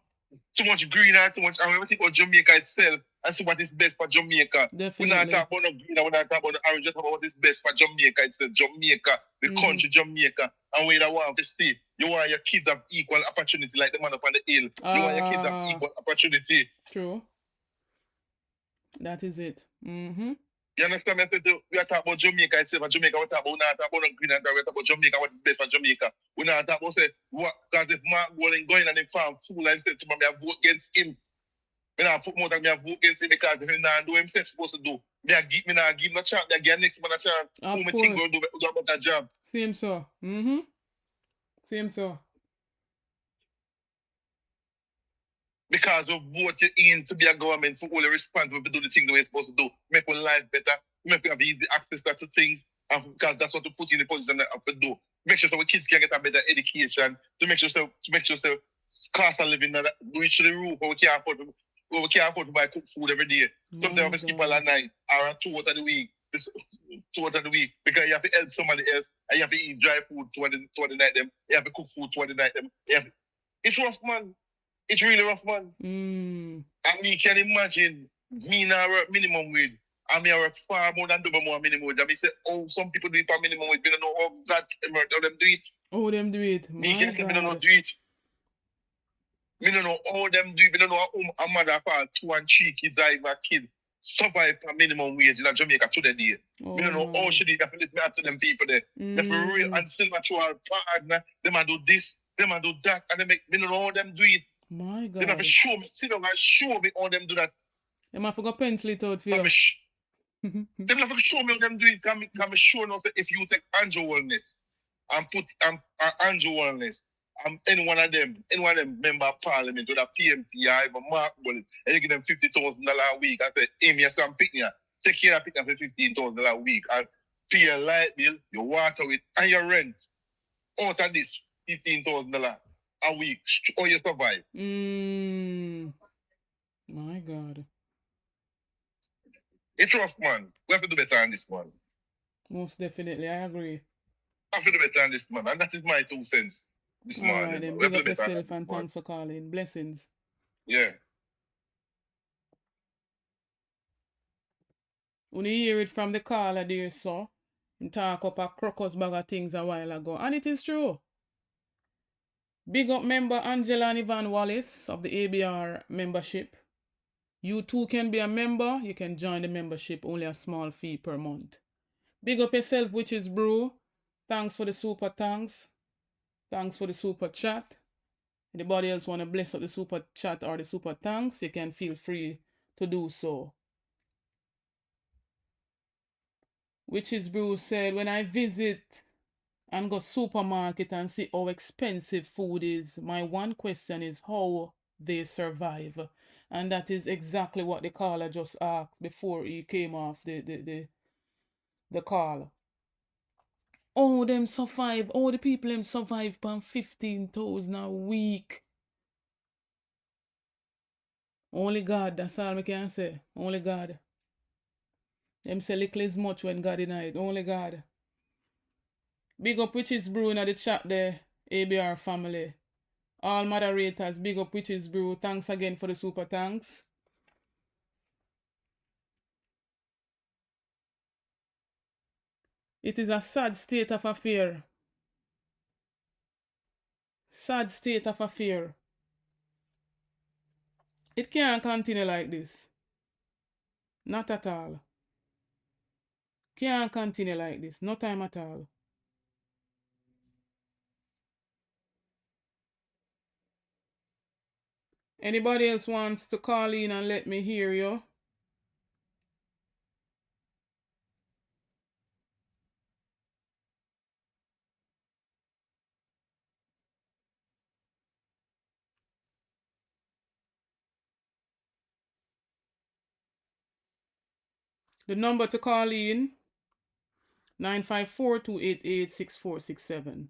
too much green and too much, and we have to think about Jamaica itself and see what is best for Jamaica. Definitely. We're not talking about no green, we're not talking about the orange, just about what is best for Jamaica itself. Jamaica, the country Jamaica, and we don't want to see. You want your kids have equal opportunity like the man up on the hill. You want your kids have equal opportunity. True. That is it. You understand me? We are talking about Jamaica itself, and Jamaica, we're talking about green and we're talking about Jamaica, what is best for Jamaica. We're not talking about what, because if Mark Golden going and the farm fool and said to me, I vote against him. I not put more than me, I vote against him because if he not do himself supposed to do, me not give no chance, I give next man a chance. Who me think going to do a better job? Same so. Same so. Because we vote you in to be a government for all the responsible to do the things that we're supposed to do. Make our life better. Make we have easy access to things. Because that's what we put in the position that we have to do. Make sure so our kids can get a better education. To make sure cost of living reach to the roof where we can't afford to buy cook food every day. Sometimes we skip all night or 2 out of the week. 2 out of the week. Because you have to help somebody else and you have to eat dry food toward the night them. You have to cook food toward the night them. It's rough, man. It's really rough, man. And me can imagine me now work minimum wage. And me work far more than double more minimum wage. And me say, oh, some people do it for minimum wage. We don't know how them do it. How them do it? Me can say, we don't know do it. We don't know how them do it. We don't know how a mother for 2 and 3 kids or even a kid survive for minimum wage in Jamaica to the day. We don't know how she did that. Listen to them people there. They're for real and still mature partner. Them a do this, them a do that. And we don't know how them do it. My God. They have to show me, sit down and show me how them do that. They have to go pencil it out for you. They have to show me how them do it. Can me show now if you take Andrew Wellness and put Andrew Wellness and any one of them member of parliament with a PMP or even Mark Bullet and you give them $50,000 a week and say, Amy, I'm picking you. take care of it for $15,000 a week and pay your light bill, your water with, and your rent. Out of this $15,000 a week, how you survive? My God. It's rough, man. We have to do better on this, man. Most definitely, I agree. We have to do better on this, man. And that is my 2 cents this All morning. right, then. We have Big to up do better on yourself this, and man. thanks for calling. Blessings. Yeah. When you hear it from the caller there, so him talk up a crocus bag of things a while ago. And it is true. Big up member Angela and Ivan Wallace of the ABR membership. You too can be a member. You can join the membership, only a small fee per month. Big up yourself, Witches Brew. Thanks for the super thanks. Thanks for the super chat. Anybody else want to bless up the super chat or the super thanks, you can feel free to do so. Witches Brew said, when I visit and go supermarket and see how expensive food is, my one question is how they survive. And that is exactly what the caller just asked before he came off the call. Oh, them survive. Oh, the people them survive by 15,000 a week. Only God, that's all I can say. Only God. Them say little is much when God denied. Only God. Big up Witches Brew in the chat there, ABR family. All moderators, big up Witches Brew. Thanks again for the super thanks. It is a sad state of affair. Sad state of affair. It can't continue like this. Not at all. Can't continue like this. No time at all. Anybody else wants to call in and let me hear you? The number to call in, 954-288-6467.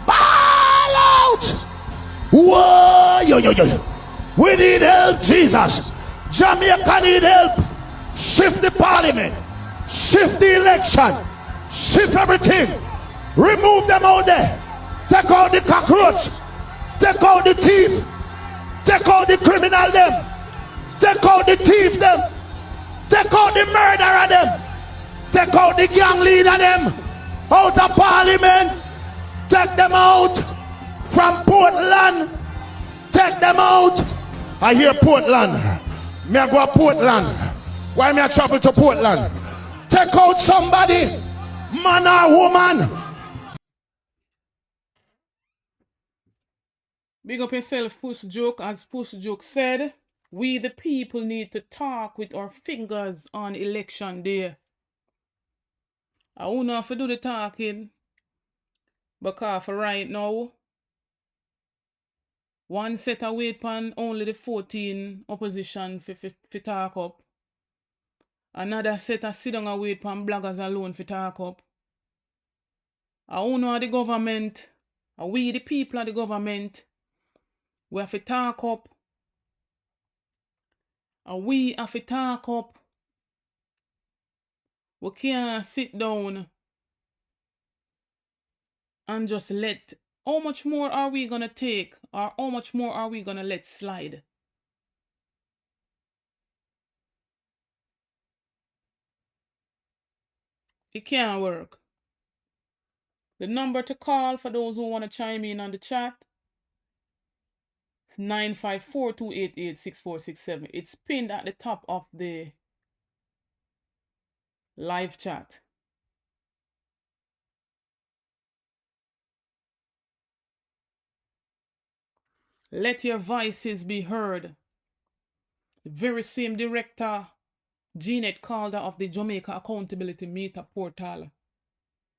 Ball out! Whoa, yo, yo, yo. We need help, Jesus. Jamaica need help. Shift the parliament. Shift the election. Shift everything. Remove them out there. Take out the cockroach. Take out the thief. Take out the criminal them. Take out the thief them. Take out the murderer them. Take out the gang leader them. Out of parliament. Take them out from Portland. Take them out. I hear Portland. Me I go to Portland. Why me I travel to Portland? Take out somebody, man or woman. Big up yourself, Push Joke. As Push Joke said, we the people need to talk with our fingers on election day. I won't have to do the talking, because for right now, one set a wait pan only the 14 opposition for talk up. Another set a sit down a wait pan bloggers alone for talk up. I won't know the government, we the people of the government, we have to talk up. And we have to talk up. We can't sit down and just let, how much more are we going to take, or how much more are we going to let slide? It can't work. The number to call for those who want to chime in on the chat is 954-288-6467. It's pinned at the top of the live chat. Let your voices be heard. The very same director, Jeanette Calder of the Jamaica Accountability Meter Portal,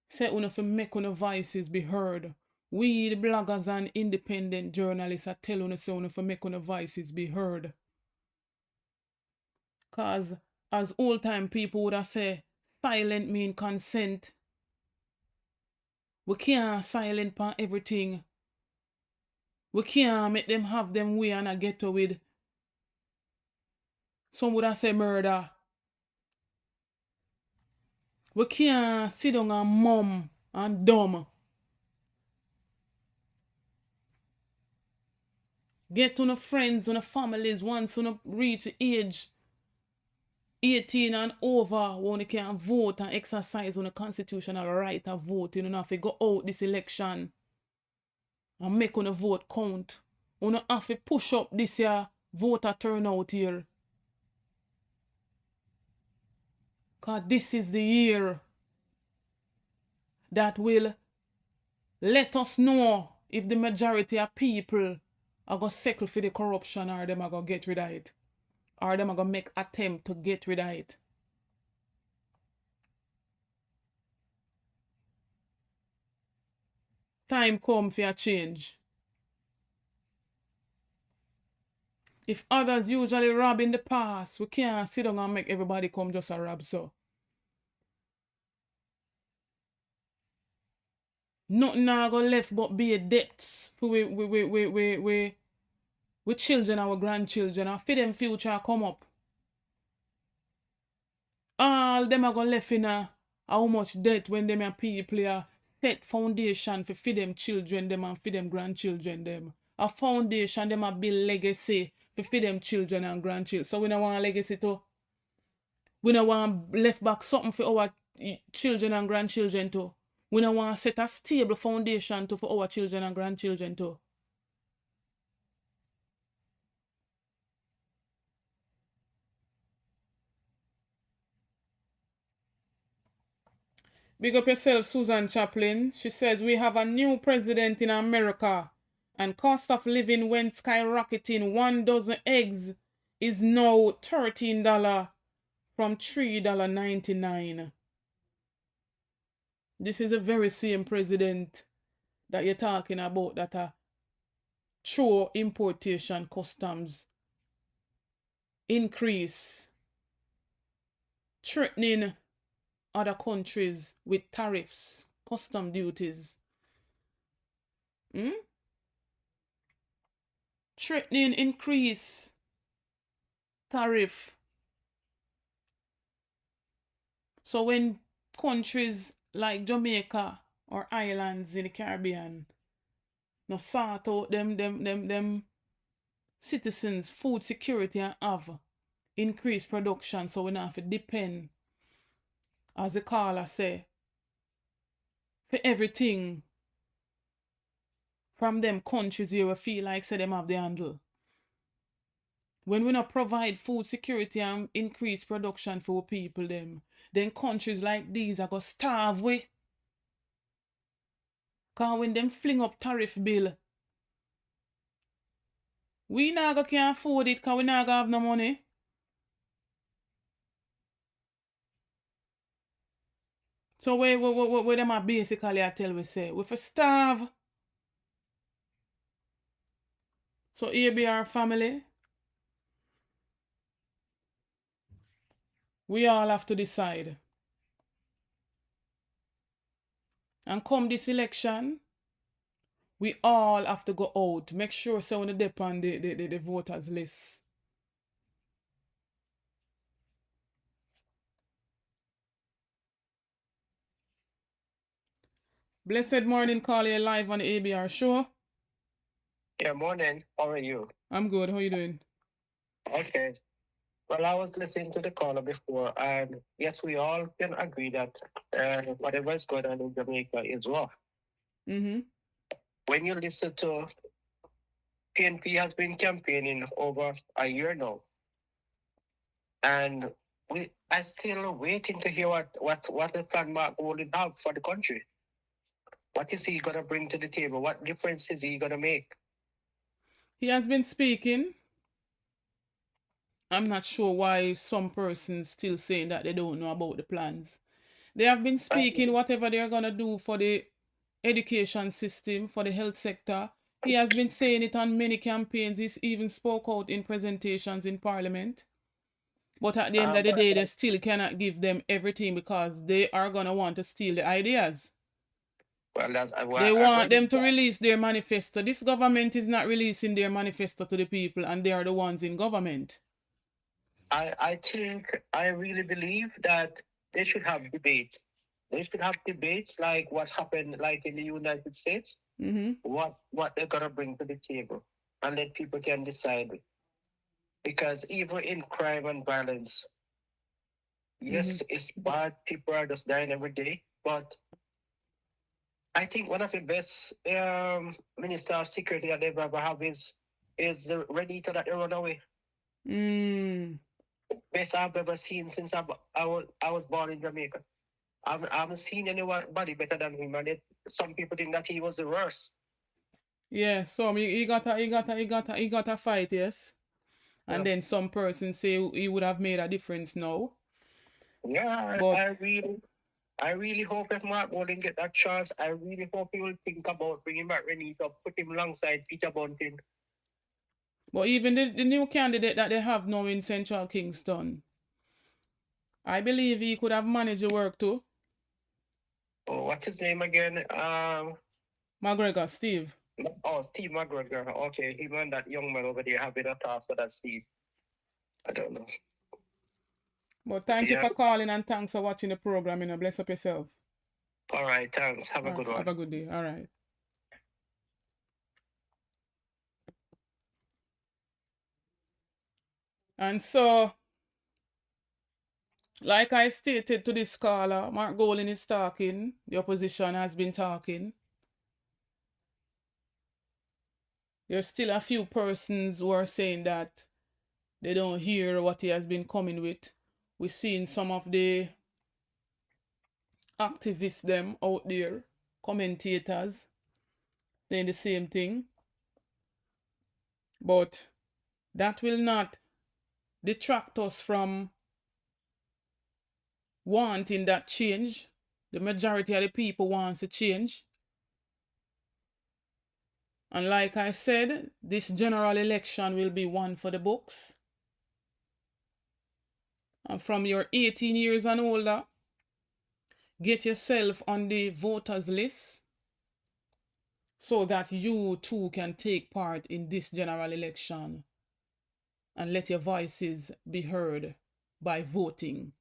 say una fi make una voices be heard. We, the bloggers and independent journalists, are tell una say una fi make una voices be heard. Cause as old time people would have say, silent mean consent. We can't silent pan everything. We can't make them have them way and a get to with. Some would have say murder. We can't sit down and mum and dumb. Get to no friends, to no families once you reach the age 18 and over when you can vote and exercise on a constitutional right of vote. You don't have to go out this election and make on a vote count. You don't have to push up this year voter turnout here. Because this is the year that will let us know if the majority of people are going to settle for the corruption or them are going to get rid of it. Or them are going to make attempt to get rid of it. Time come for a change. If others usually rob in the past, we can't sit down and make everybody come just a rob so. Nothing now go left but be a debts for we children, our grandchildren, and for them future come up. All them are going left in how much debt when them and people are set foundation for feed them children them and feed them grandchildren them. A foundation them a build legacy for feed them children and grandchildren. So we don't want a legacy too. We don't want left back something for our children and grandchildren too. We don't want to set a stable foundation too for our children and grandchildren too. Big up yourself, Susan Chaplin. She says, we have a new president in America and cost of living went skyrocketing. 1 dozen eggs is now $13 from $3.99. This is the very same president that you're talking about that through importation customs increase, threatening other countries with tariffs, custom duties. Threatening increase tariff. So when countries like Jamaica or islands in the Caribbean no sort out them citizens food security and have increased production, so we don't have to depend, as the caller say, for everything from them countries here we feel like say them have the handle. When we not provide food security and increase production for people them, then countries like these are going to starve we. Because when them fling up tariff bill, we not can afford it because we not have no money. So where them are basically I tell we say, we for starve. So ABR family, we all have to decide. And come this election, we all have to go out. Make sure so when they depend the voters list. Blessed morning, Carly, live on the ABR show. Yeah, morning. How are you? I'm good. How you doing? Okay. Well, I was listening to the caller before, and yes, we all can agree that whatever is going on in Jamaica is rough. Mm-hmm. When you listen to PNP has been campaigning over a year now, and we are still waiting to hear what the plan Mark will have for the country. What is he going to bring to the table? What difference is he going to make? He has been speaking. I'm not sure why some persons still saying that they don't know about the plans. They have been speaking whatever they're going to do for the education system, for the health sector. He has been saying it on many campaigns. He's even spoke out in presentations in Parliament. But at the end of the day, they still cannot give them everything because they are going to want to steal the ideas. Well, that's They want them to release their manifesto. This government is not releasing their manifesto to the people, and they are the ones in government. I really believe that they should have debates. They should have debates like what happened like in the United States, what they're gonna bring to the table, and let people can decide. Because even in crime and violence, yes, it's bad. People are just dying every day, but I think one of the best minister of security that they've ever have is the Renita that they run away. Best I've ever seen since I was born in Jamaica. I haven't seen anybody better than him, and some people think that he was the worst. Yeah, so he got a fight, yes. And then some persons say he would have made a difference now. Yeah, but I really hope if Mark Walling get that chance, I really hope he will think about bringing back Renita, put him alongside Peter Bunting. But even the new candidate that they have now in Central Kingston, I believe he could have managed the work too. Oh, what's his name again? McGregor, Steve. Oh, Steve McGregor. Okay, him and that young man over there have been a task for that Steve. I don't know. But thank you for calling and thanks for watching the program. Bless up yourself. All right, thanks. Have a good one. Have a good day. All right. And so, like I stated to this caller, Mark Golding is talking. The opposition has been talking. There's still a few persons who are saying that they don't hear what he has been coming with. We've seen some of the activists them out there, commentators, saying the same thing. But that will not detract us from wanting that change. The majority of the people wants a change. And like I said, this general election will be one for the books. And from your 18 years and older, get yourself on the voters list so that you too can take part in this general election and let your voices be heard by voting.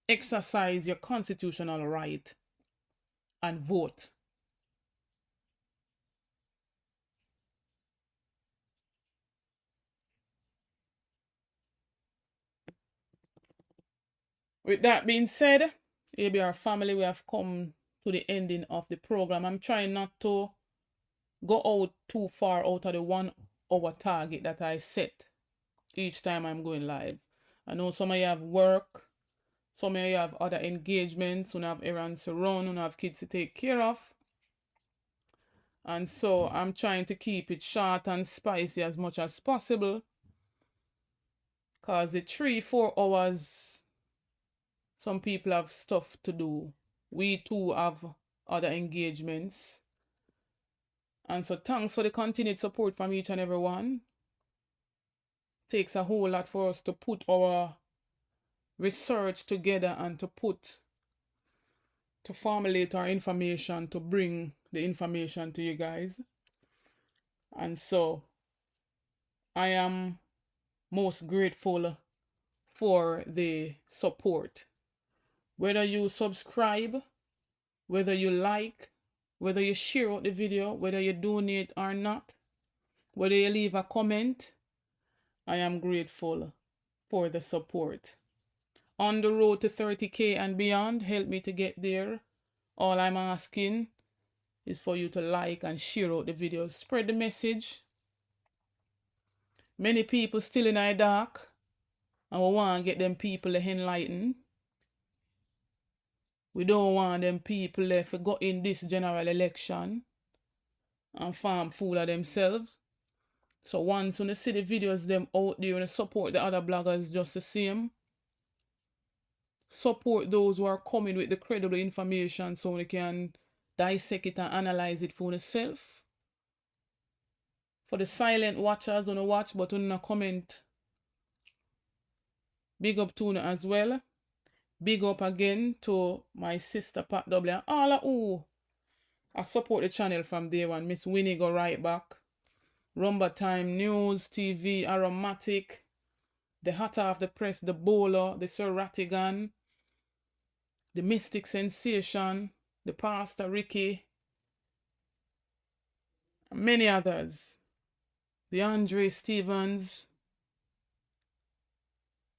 Exercise your constitutional right and vote. With that being said, ABR family, we have come to the ending of the program. I'm trying not to go out too far out of the 1 hour target that I set each time I'm going live. I know some of you have work, some of you have other engagements, who have errands to run, who have kids to take care of. And so I'm trying to keep it short and spicy as much as possible. Because the 3-4 hours, some people have stuff to do. We too have other engagements. And so thanks for the continued support from each and every one. Takes a whole lot for us to put our research together and to formulate our information, to bring the information to you guys. And so I am most grateful for the support. Whether you subscribe, whether you like, whether you share out the video, whether you donate or not, whether you leave a comment, I am grateful for the support. On the road to 30K and beyond, help me to get there. All I'm asking is for you to like and share out the videos. Spread the message. Many people still in the dark, and we want to get them people enlightened. We don't want them people to go in this general election and farm fool of themselves. So once when you see the videos them out there and support the other bloggers just the same. Support those who are coming with the credible information so we can dissect it and analyze it for yourself. For the silent watchers on the watch but on the comment. Big up to you as well. Big up again to my sister Pat W and all of who I support the channel from day one. Miss Winnie go right back. Rumba Time News, TV, Aromatic, the Hatter of the Press, the Bowler, the Sir Rattigan, the Mystic Sensation, the Pastor Ricky, and many others. The Andre Stevens,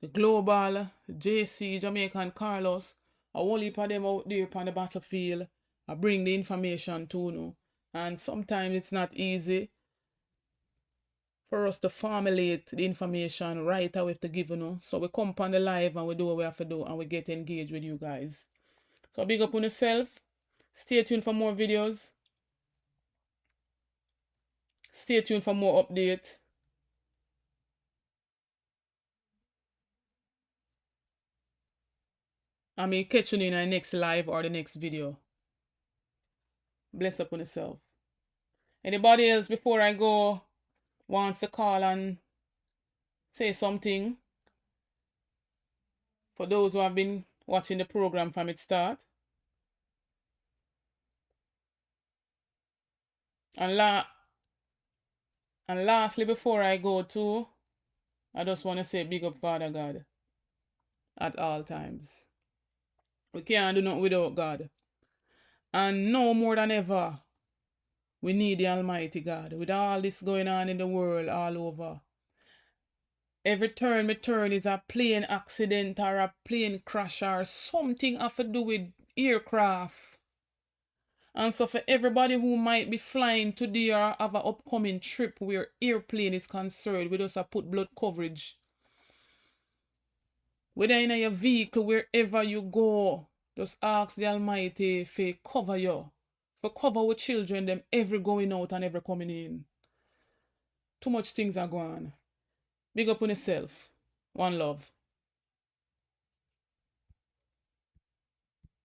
the Global, the JC, Jamaican Carlos, a whole heap of them out there upon the battlefield. I bring the information to you. And sometimes it's not easy for us to formulate the information right away to give you. So we come on the live and we do what we have to do and we get engaged with you guys. So big up on yourself. Stay tuned for more videos. Stay tuned for more updates. I may catch you in the next live or the next video. Bless up on yourself. Anybody else before I go wants to call and say something? For those who have been watching the program from its start. And lastly, before I go too, I just want to say big up Father God at all times. We can't do nothing without God. And no more than ever, we need the Almighty God. With all this going on in the world all over. Every turn me turn is a plane accident or a plane crash or something have to do with aircraft. And so for everybody who might be flying today or have an upcoming trip where airplane is concerned, we just have put blood coverage. Whether in your vehicle, wherever you go, just ask the Almighty for cover you. For cover with children, them every going out and every coming in. Too much things are going on. Big up on yourself. One love.